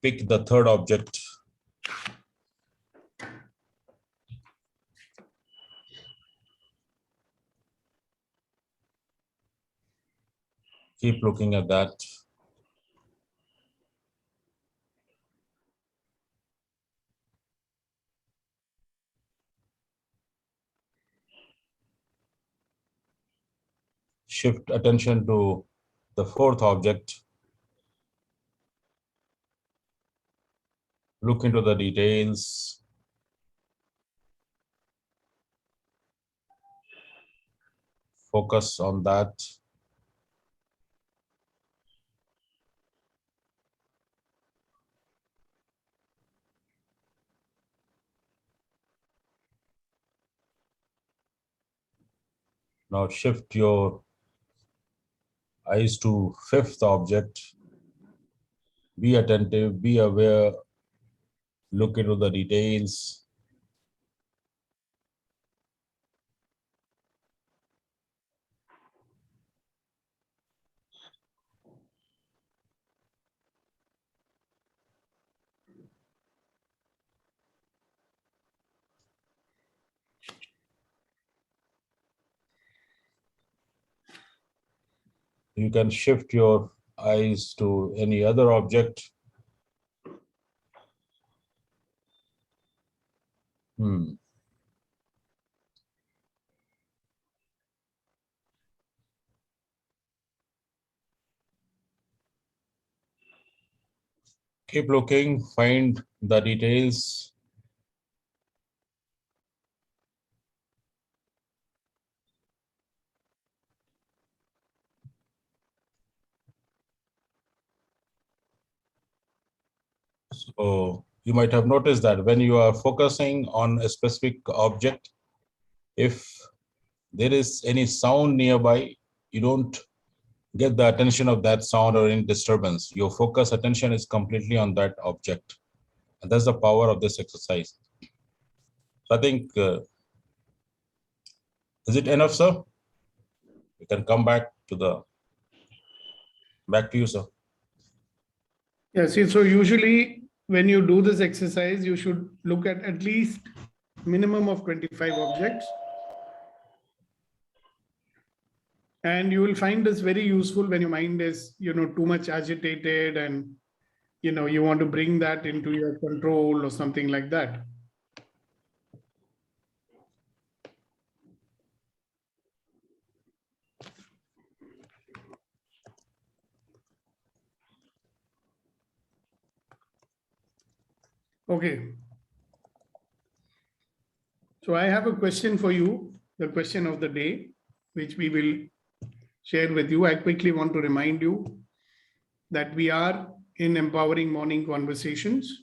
Pick the third object. Keep looking at that. Shift attention to the fourth object. Look into the details. Focus on that. Now shift your eyes to fifth object. Be attentive, be aware, look into the details. You can shift your eyes to any other object. Keep looking, find the details. So you might have noticed that when you are focusing on a specific object, if there is any sound nearby, you don't get the attention of that sound or any disturbance. Your focus attention is completely on that object. And that's the power of this exercise. So I think, is it enough, sir? You can come back to you, sir. Yeah, see, so usually when you do this exercise, you should look at least minimum of 25 objects. And you will find this very useful when your mind is, too much agitated and, you want to bring that into your control or something like that. Okay. So I have a question for you, the question of the day, which we will share with you. I quickly want to remind you that we are in Empowering Morning Conversations.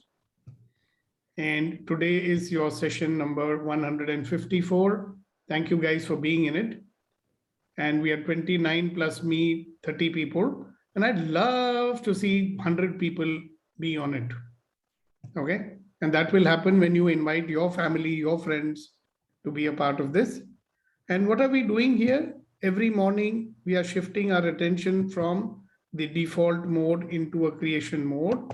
And today is your session number 154. Thank you guys for being in it. And we are 29 plus me, 30 people. And I'd love to see 100 people be on it. Okay. And that will happen when you invite your family, your friends to be a part of this. And what are we doing here? Every morning, we are shifting our attention from the default mode into a creation mode.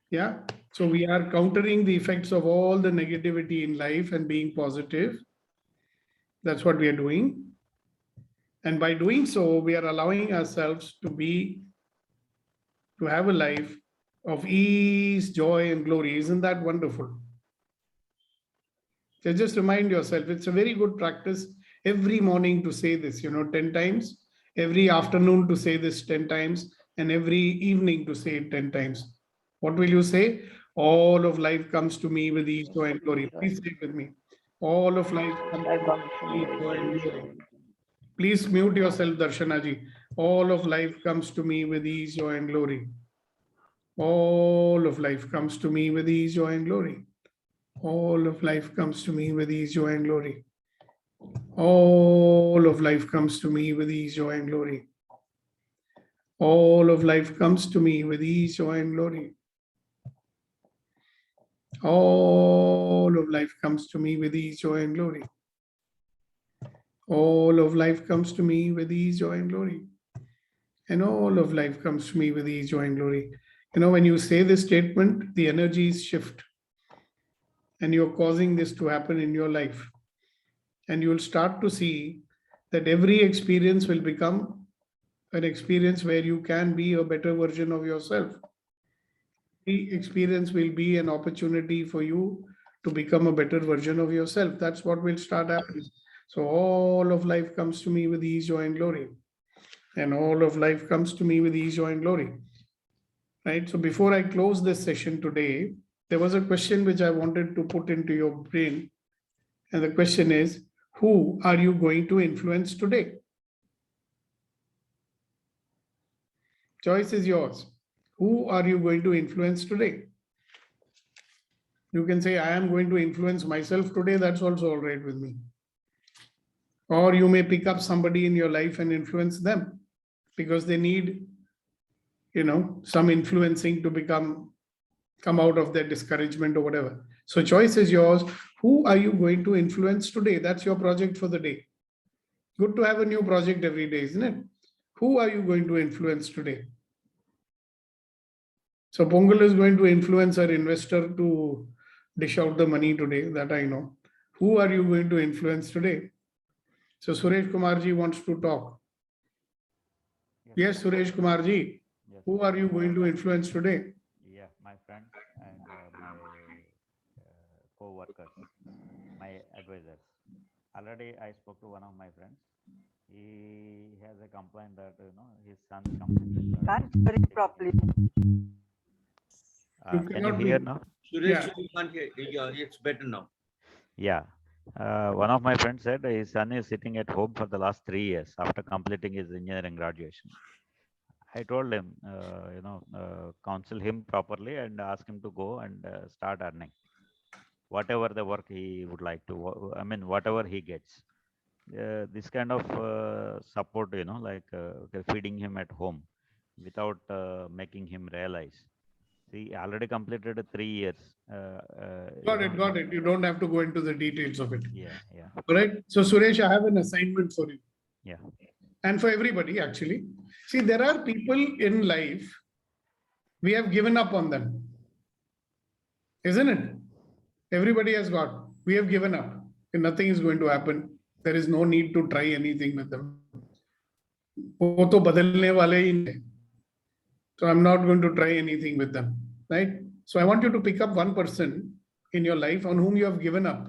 Yeah. So we are countering the effects of all the negativity in life and being positive. That's what we are doing. And by doing so, we are allowing ourselves to have a life of ease, joy, and glory. Isn't that wonderful? So just remind yourself, it's a very good practice every morning to say this, 10 times, every afternoon to say this 10 times, and every evening to say it 10 times. What will you say? All of life comes to me with ease, joy, and glory. Please say it with me. All of life comes to me with ease, joy, and glory. Please mute yourself, Darshana ji. All of life comes to me with ease, joy, and glory. All of life comes to me with ease, joy, and glory. All of life comes to me with ease, joy, and glory. All of life comes to me with ease, joy, and glory. All of life comes to me with ease, joy, and glory. All of life comes to me with ease, joy, and glory. All of life comes to me with ease, joy, and glory. And all of life comes to me with ease, joy, and glory. When you say this statement, the energies shift. And you're causing this to happen in your life. And you'll start to see that every experience will become an experience where you can be a better version of yourself. The experience will be an opportunity for you to become a better version of yourself. That's what will start happening. So all of life comes to me with ease, joy, and glory. And all of life comes to me with ease, joy, and glory. Right? So before I close this session today, there was a question which I wanted to put into your brain. And the question is, who are you going to influence today? Choice is yours. Who are you going to influence today? You can say, I am going to influence myself today. That's also all right with me. Or you may pick up somebody in your life and influence them because they need, some influencing to come out of their discouragement or whatever. So choice is yours. Who are you going to influence today? That's your project for the day. Good to have a new project every day, isn't it? Who are you going to influence today? So Pongal is going to influence our investor to dish out the money today, that I know. Who are you going to influence today? So Suresh Kumarji wants to talk. Yes, Suresh Kumarji. Yes. Who are you going to influence today? Yeah, my friend and my co-workers, my advisors. Already I spoke to one of my friends. He has a complaint that his son completed. Can't hear it properly. Can you hear now? Suresh, you can't hear. Yeah, it's better now. Yeah. One of my friends said his son is sitting at home for the last 3 years after completing his engineering graduation. I told him, counsel him properly and ask him to go and start earning whatever the work he would like to, whatever he gets. This kind of support, feeding him at home without making him realize. See, already completed 3 years. Got it. You don't have to go into the details of it. Yeah. All right. So Suresh, I have an assignment for you. Yeah. And for everybody, actually. See, there are people in life, we have given up on them. Isn't it? Everybody has got, we have given up. And nothing is going to happen. There is no need to try anything with them. वो तो बदलने वाले ही नहीं. So I'm not going to try anything with them, right? So I want you to pick up one person in your life on whom you have given up.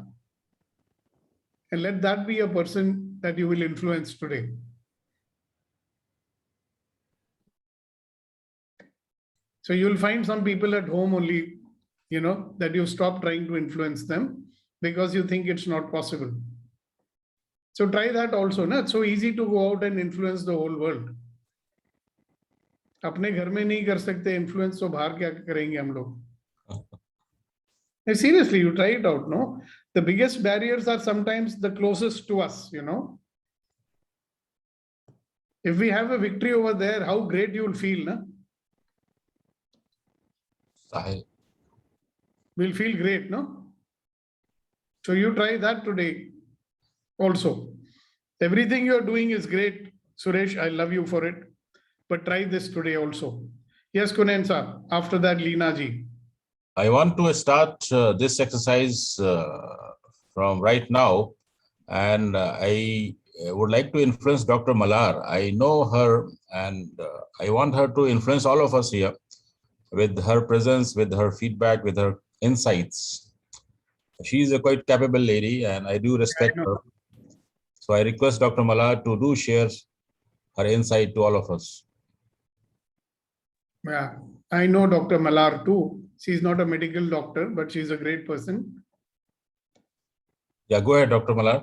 And let that be a person that you will influence today. So you'll find some people at home only you know, that you stop trying to influence them because you think it's not possible. So try that also. Na? It's so easy to go out and influence the whole world. अपने घर में नहीं कर सकते influence, तो बाहर क्या करेंगे हम लोग? Seriously, you try it out, no? The biggest barriers are sometimes the closest to us, you know? If we have a victory over there, how great you will feel, na? We'll feel great, no? So you try that today also. Everything you're doing is great, Suresh. I love you for it. But try this today also. Yes, Kunen sir. After that, Leena ji. I want to start this exercise from right now, and I would like to influence Dr. Malar. I know her, and I want her to influence all of us here with her presence, with her feedback, with her insights. She is a quite capable lady, and I do respect her. So I request Dr. Malar to do share her insight to all of us. Yeah, I know Dr. Malar too. She's not a medical doctor, but she's a great person. Yeah, go ahead, Dr. Malar.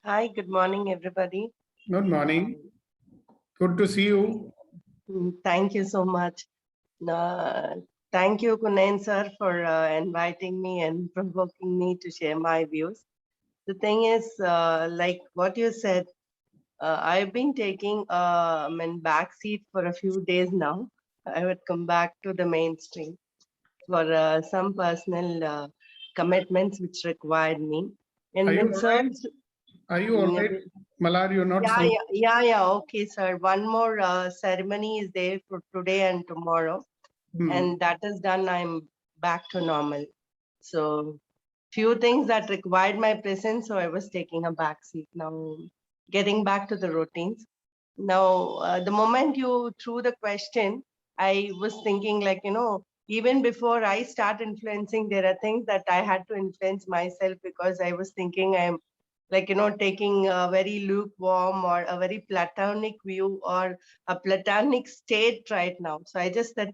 Hi, good morning, everybody. Good morning. Good to see you. Thank you so much. Thank you, Kunen sir, for inviting me and provoking me to share my views. The thing is, like what you said, I've been taking back seat for a few days now. I would come back to the mainstream for some personal commitments which required me. And Are you when all sir, right? Are you all right? Malar, you're not yeah, okay, sir. One more ceremony is there for today and tomorrow. And that is done, I'm back to normal. So few things that required my presence, so I was taking a back seat. Now getting back to the routines. Now, the moment you threw the question, I was thinking like, you know, even before I start influencing, there are things that I had to influence myself because I was thinking I'm like, you know, taking a very lukewarm or a very platonic view or a platonic state right now. So I just said,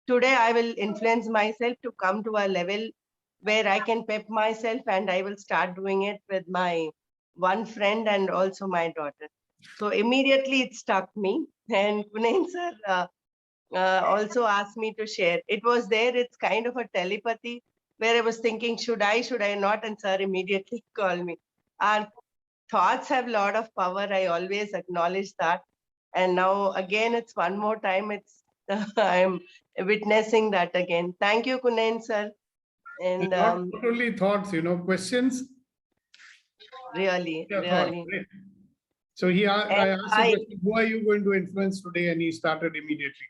today I will influence myself to come to a level where I can pep myself, and I will start doing it with my one friend and also my daughter. So immediately it struck me, and Kunen sir also asked me to share. It was there, it's kind of a telepathy where I was thinking, should I not? And sir immediately called me. Our thoughts have a lot of power. I always acknowledge that. And now again, it's one more time, it's I'm witnessing that again. Thank you, Kunen sir. And not only thoughts, you know, questions. Really. So I asked I, him, who are you going to influence today? And he started immediately.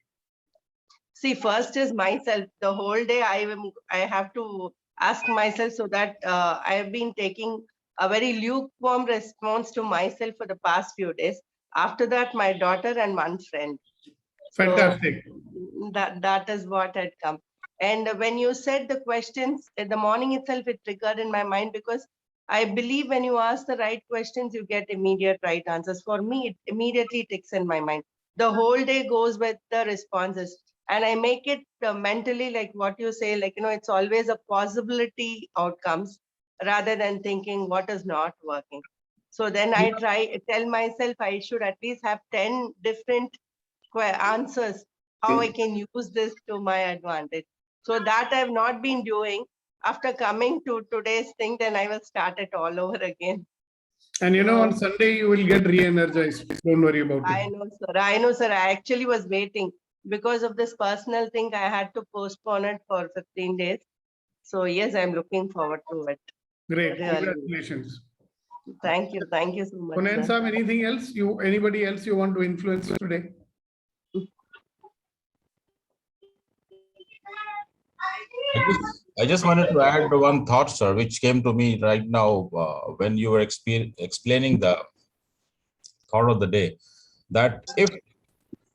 See, first is myself. The whole day I have to ask myself, so that I have been taking a very lukewarm response to myself for the past few days. After that, my daughter and one friend. Fantastic. So that is what had come. And when you said the questions in the morning itself, it triggered in my mind, because I believe when you ask the right questions, you get immediate right answers. For me, it immediately ticks in my mind. The whole day goes with the responses. And I make it mentally, like what you say, like, you know, it's always a possibility outcomes rather than thinking what is not working. So then I tell myself I should at least have 10 different answers, how I can use this to my advantage. So that I've not been doing. After coming to today's thing, then I will start it all over again. And you know, on Sunday, you will get re-energized. Don't worry about it. I know, sir. I actually was waiting. Because of this personal thing, I had to postpone it for 15 days. So yes, I'm looking forward to it. Great, really. Congratulations. Thank you so much. Kunen sir, anything else? Anybody else you want to influence today? I just wanted to add one thought, sir, which came to me right now when you were explaining the thought of the day. That if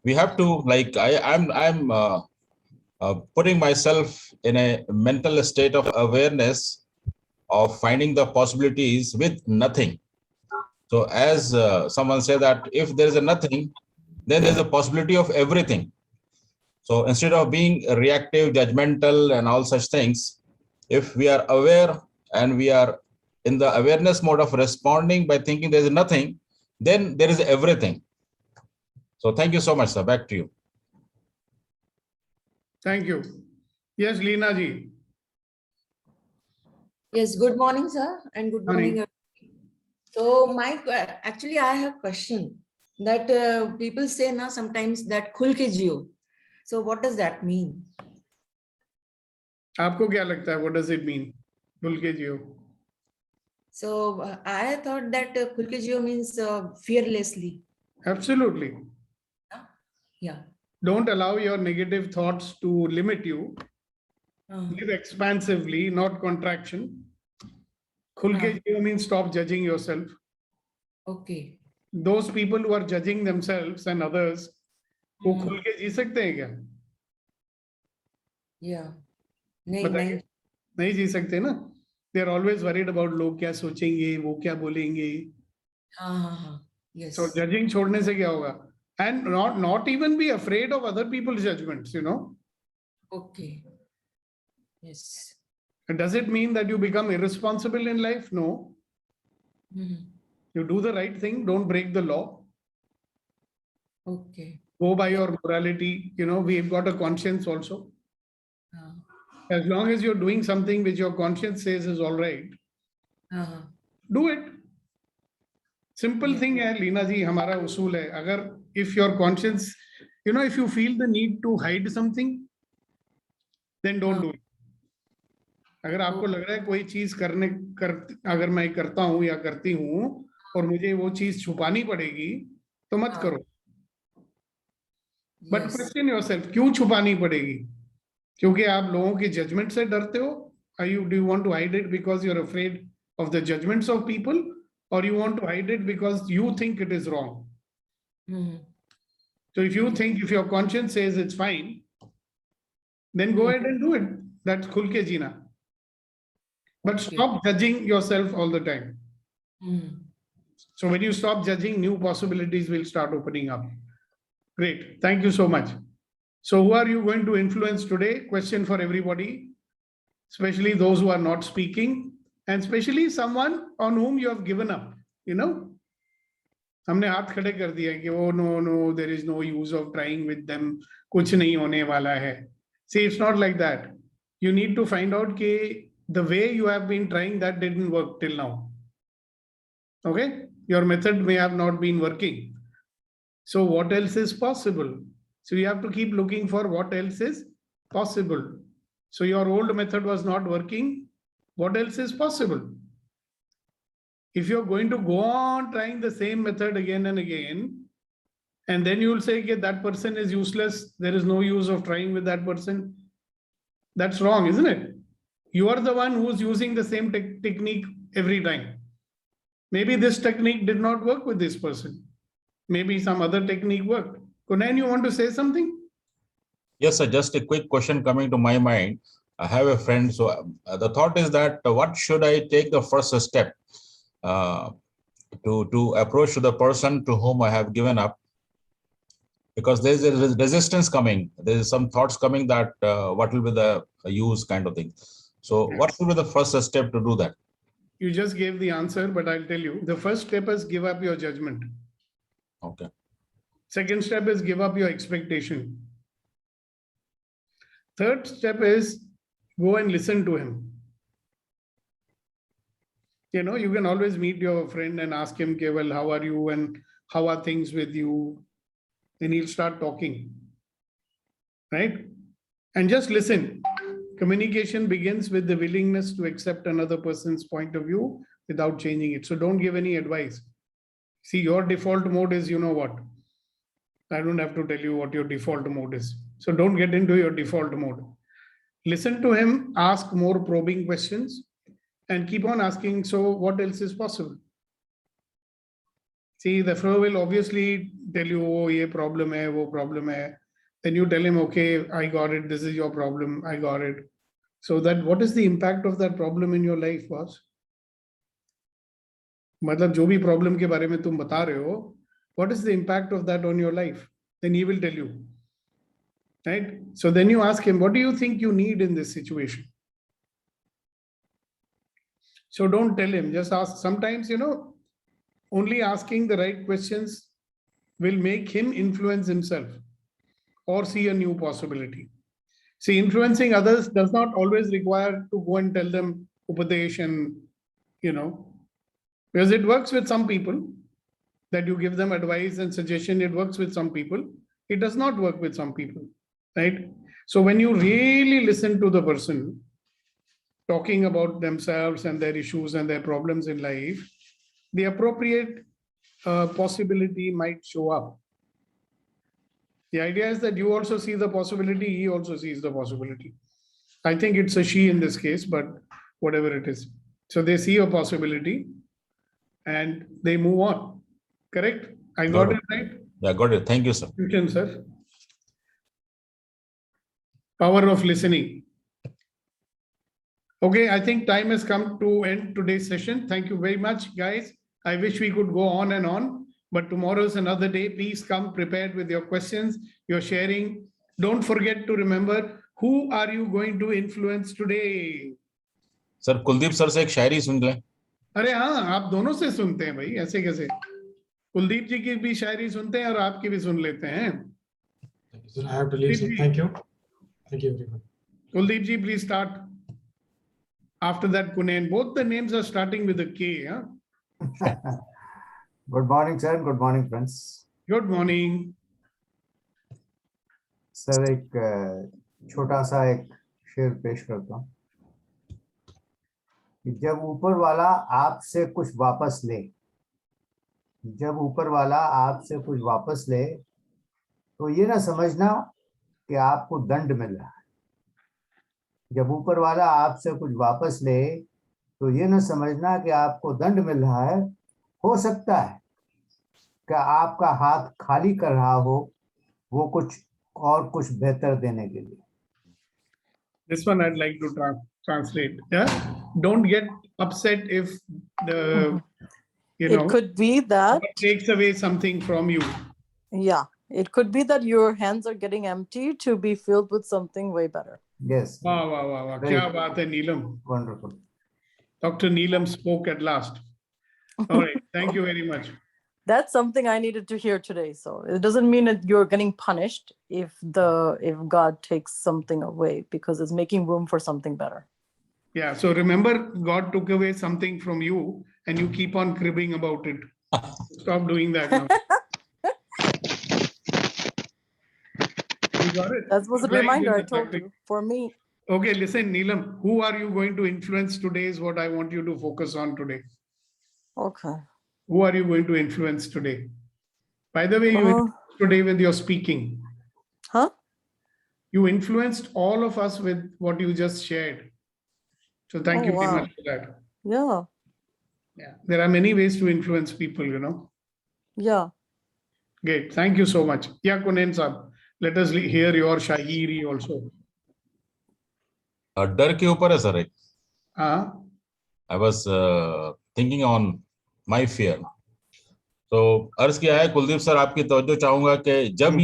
we have to, like, I'm putting myself in a mental state of awareness of finding the possibilities with nothing. So as someone said that if there is a nothing, then there's a possibility of everything. So instead of being reactive, judgmental, and all such things, if we are aware and we are in the awareness mode of responding by thinking there is nothing, then there is everything. So thank you so much, sir. Back to you. Thank you. Yes, Leena ji. Yes, good morning, sir, and good morning. So actually, I have a question that people say now sometimes that khul ke jiyo. So what does that mean? आपको क्या लगता है? What does it mean? खुल के जियो. So I thought that khul ke jiyo means fearlessly. Absolutely. Yeah. Don't allow your negative thoughts to limit you. Live expansively, not contraction. Khul ke jiyo means stop judging yourself. Okay. Those people who are judging themselves and others, वो खुल के जी सकते हैं क्या? Yeah. नहीं बताइए, नहीं जी सकते ना. They are always worried about लोग क्या सोचेंगे, वो क्या बोलेंगे. हाँ. Yes. So judging छोड़ने से क्या होगा? And not even be afraid of other people's judgments, you know. Okay. Yes. And does it mean that you become irresponsible in life? No. You do the right thing, don't break the law. Okay. Go by your morality. You know, we've got a conscience also. As long as you're doing something which your conscience says is all right, do it. Simple thing है, लीना जी, हमारा उसूल है. अगर if your conscience, you know, if you feel the need to hide something, then don't do it. अगर आपको लग रहा है कोई चीज अगर मैं करता हूं या करती हूं और मुझे वो चीज छुपानी पड़ेगी, तो मत करो. बट क्वेश्चन योरसेल्फ, क्यों छुपानी पड़ेगी? क्योंकि आप लोगों के जजमेंट से डरते हो? Do you want to hide it because you're afraid of the judgments of people, or you want to hide it because you think it is wrong? So if you think, if your conscience says it's fine, then go ahead and do it. That's khul ke jeena. But stop judging yourself all the time. So when you stop judging, new possibilities will start opening up. Great. Thank you so much. So who are you going to influence today? Question for everybody, especially those who are not speaking, and especially someone on whom you have given up, you know. हमने हाथ खड़े कर दिया कि oh no, there is no use of trying with them, कुछ नहीं होने वाला है. See, it's not like that. You need to find out कि the way you have been trying, that didn't work till now. Okay? Your method may have not been working. So what else is possible? So you have to keep looking for what else is possible. So your old method was not working. What else is possible? If you're going to go on trying the same method again and again, and then you'll say that person is useless, there is no use of trying with that person, that's wrong, isn't it? You are the one who's using the same technique every time. Maybe this technique did not work with this person. Maybe some other technique worked. Kunayan, you want to say something? Yes, sir. Just a quick question coming to my mind. I have a friend. So the thought is that what should I take the first step to approach to the person to whom I have given up? Because there is a resistance coming. There is some thoughts coming that what will be the use kind of thing. So what should be the first step to do that? You just gave the answer, but I'll tell you. The first step is give up your judgment. Okay. Second step is give up your expectation. Third step is go and listen to him. You know, you can always meet your friend and ask him, Keval, how are you and how are things with you? And he'll start talking, right? And just listen. Communication begins with the willingness to accept another person's point of view without changing it. So don't give any advice. See, your default mode is, you know what? I don't have to tell you what your default mode is. So don't get into your default mode. Listen to him, ask more probing questions, and keep on asking, so what else is possible? See, the fellow will obviously tell you, oh, ye problem hai, wo problem hai. Then you tell him, okay, I got it. This is your problem. I got it. So that what is the impact of that problem in your life, boss? मतलब जो भी problem के बारे में तुम बता रहे हो, what is the impact of that on your life? Then he will tell you. right? So then you ask him, what do you think you need in this situation? So don't tell him, just ask. Sometimes, only asking the right questions will make him influence himself or see a new possibility. See, influencing others does not always require to go and tell them upadesh and, because it works with some people that you give them advice and suggestion. It works with some people. It does not work with some people, right? So when you really listen to the person talking about themselves and their issues and their problems in life, the appropriate possibility might show up. The idea is that you also see the possibility, he also sees the possibility. I think it's a she in this case, but whatever it is. So they see a possibility and they move on. Correct? I got it right? Yeah, got it. Thank you, sir. You can, sir. Power of listening. Okay, I think time has come to end today's session. Thank you very much, guys. I wish we could go on and on, but tomorrow is another day. Please come prepared with your questions, your sharing. Don't forget to remember, who are you going to influence today? Sir Kuldeep sir से एक शायरी सुन लें. अरे हाँ, आप दोनों से सुनते हैं भाई, ऐसे कैसे? कुलदीप जी की भी शायरी सुनते हैं और आपकी भी सुन लेते हैं. I have to leave. Thank you. Thank you, everyone. Kuldeep ji, please start. After that, Kunen. Both the names are starting with a K. Huh? Good morning, sir. Good morning, friends. Good morning. Sir एक छोटा सा एक शेर पेश करता हूँ कि जब ऊपर वाला आपसे कुछ वापस ले, जब ऊपर वाला आपसे कुछ वापस ले, तो ये ना समझना कि आपको दंड मिल रहा है. जब ऊपर वाला आपसे कुछ वापस ले, तो ये ना समझना कि आपको दंड मिल रहा है. हो सकता है कि आपका हाथ खाली कर रहा हो, वो कुछ और कुछ बेहतर देने के लिए. This one I'd like to translate. Yeah, don't get upset if the it could be that takes away something from you. Yeah, it could be that your hands are getting empty to be filled with something way better. Yes. Wow, wow, wow, wow. Kya baat hai, Neelam. Wonderful. Dr. Neelam spoke at last. All right, thank you very much. That's something I needed to hear today. So it doesn't mean that you're getting punished if God takes something away, because it's making room for something better. Yeah. So remember, God took away something from you, and you keep on cribbing about it. Stop doing that now. You got it? That was a reminder I told you for me. Okay, listen, Neelam, who are you going to influence today is what I want you to focus on today. Okay. Who are you going to influence today? By the way, you influenced today with your speaking. Huh? You influenced all of us with what you just shared. So thank you very much for that. Yeah. Yeah. There are many ways to influence people, Yeah. Great. Thank you so much. Yeah, Kunen Saab, let us hear your Shahiri also. डर के ऊपर है sir एक. I was thinking on my fear. तो अर्ज किया है Kuldeep sir, आपकी तवज्जो चाहूंगा कि जब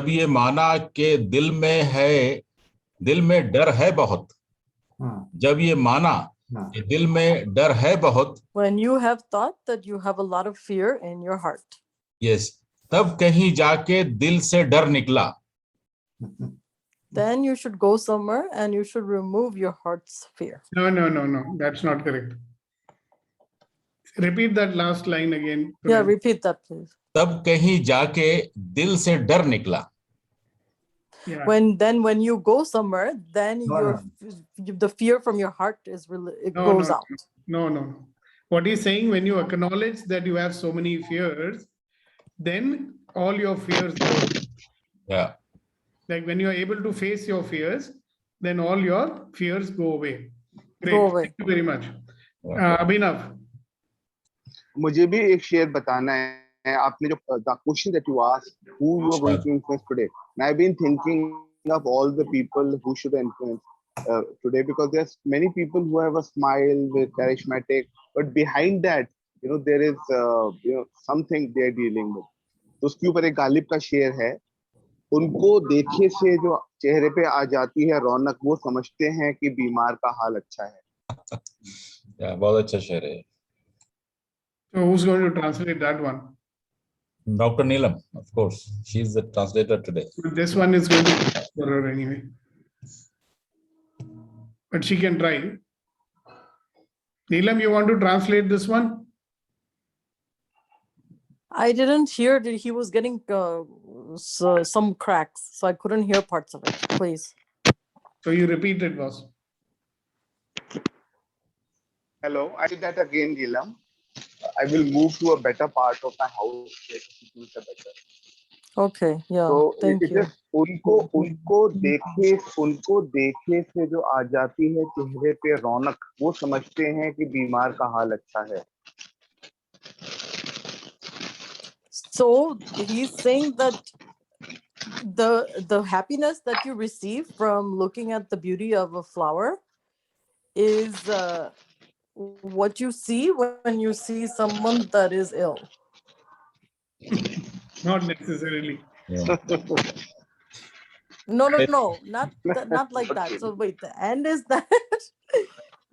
ये माना कि दिल में डर है बहुत, जब ये माना कि दिल में डर है बहुत, when you have thought that you have a lot of fear in your heart, yes, तब कहीं जाके दिल से डर निकला. then you should go somewhere and you should remove your heart's fear. No, that's not correct. Repeat that last line again. Yeah, repeat that, please. तब कहीं जाके दिल से डर निकला. Yeah. When you go somewhere, then the fear from your heart goes out. No. What he's saying, when you acknowledge that you have so many fears, then all your fears go. Yeah. Like when you are able to face your fears, then all your fears go away. Great. Go away. Thank you very much. Abhinav. मुझे भी एक share बताना है. आपने जो the question that you asked, who you are going to influence today, and I've been thinking of all the people who should influence today, because there's many people who have a smile, they're charismatic, but behind that, there is something they're dealing with. तो उसके ऊपर एक गालिब का शेर है उनको देखे से जो चेहरे पे आ जाती है रौनक, वो समझते हैं कि बीमार का हाल अच्छा है. बहुत अच्छा शेर है. So who's going to translate that one? Dr. Neelam, of course, she's the translator today. This one is going to be for her anyway. But she can try. Neelam, you want to translate this one? I didn't hear that he was getting some cracks, so I couldn't hear parts of it. Please. So you repeat it, boss. Hello, I did that again, Gilam. I will move to a better part of my house. Okay, yeah, So thank it you. is उनको देखे से जो आ जाती है चेहरे पे रौनक, वो समझते हैं कि बीमार का हाल अच्छा है. So he's saying that the happiness that you receive from looking at the beauty of a flower is what you see when you see someone that is ill. Not necessarily. Yeah. No, not like that. So wait, the end is that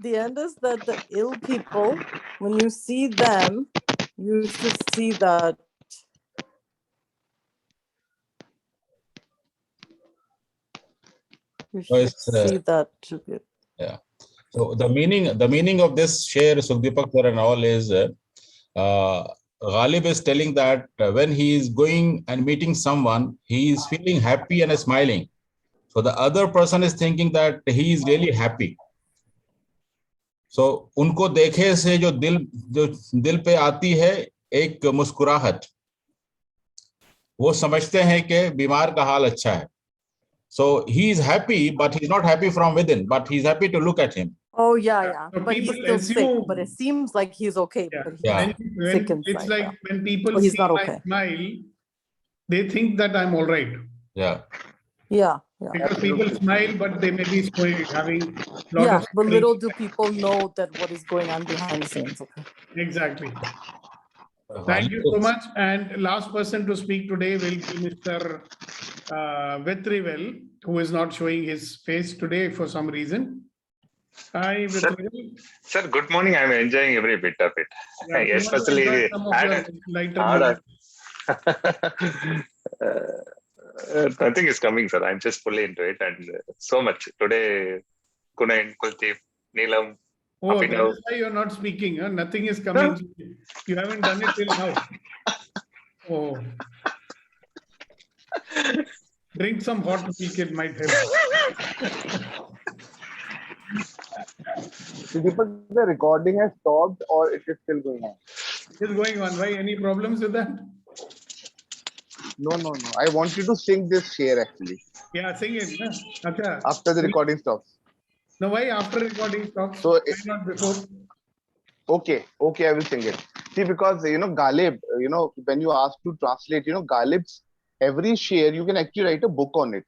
the ill people, when you see them, you should see that. You should see that. Yeah. So the meaning of this share, Sukhdeepak sir and all, is Ghalib is telling that when he is going and meeting someone, he is feeling happy and smiling. So the other person is thinking that he is really happy. So उनको देखे से जो दिल पे आती है एक मुस्कुराहट, वो समझते हैं कि बीमार का हाल अच्छा है. So he is happy, but he's not happy from within, but he's happy to look at him. Oh yeah. So But he's people still sick. assume- But it seems like he's okay. Yeah. But he's Yeah. sick When it's inside. like when people Oh, he's see not my okay. smile, they think that I'm all right. Yeah. Yeah. Because people smile, but they may be having a lot Yeah, of but suffering. little do people know that what is going on behind the scenes. Okay. Exactly. Thank you so much. And last person to speak today will be Mr. Vetrivel, who is not showing his face today for some reason. Hi, Vetrivel. Sir, good morning. I'm enjoying every bit of it. Yeah, if you want to Especially enjoy some of your lighter hard- music. nothing is coming, sir. I'm just fully into it, and so much today. Kunain, Kuldeep, Neelam. Oh, Abhinav. that's why you're not speaking. Huh? Nothing is coming. You haven't done it till now. Oh. Drink some hot milk, it might help. So Deepak, the recording has stopped or it is still going on? It is going on. Why? Any problems with that? No. I want you to sing this share actually. Yeah, sing it. Yeah. Acha. After the recording stops. No, why after recording stops? So Why not before? Okay, I will sing it. See, because Ghalib, when you ask to translate, Ghalib's every share, you can actually write a book on it.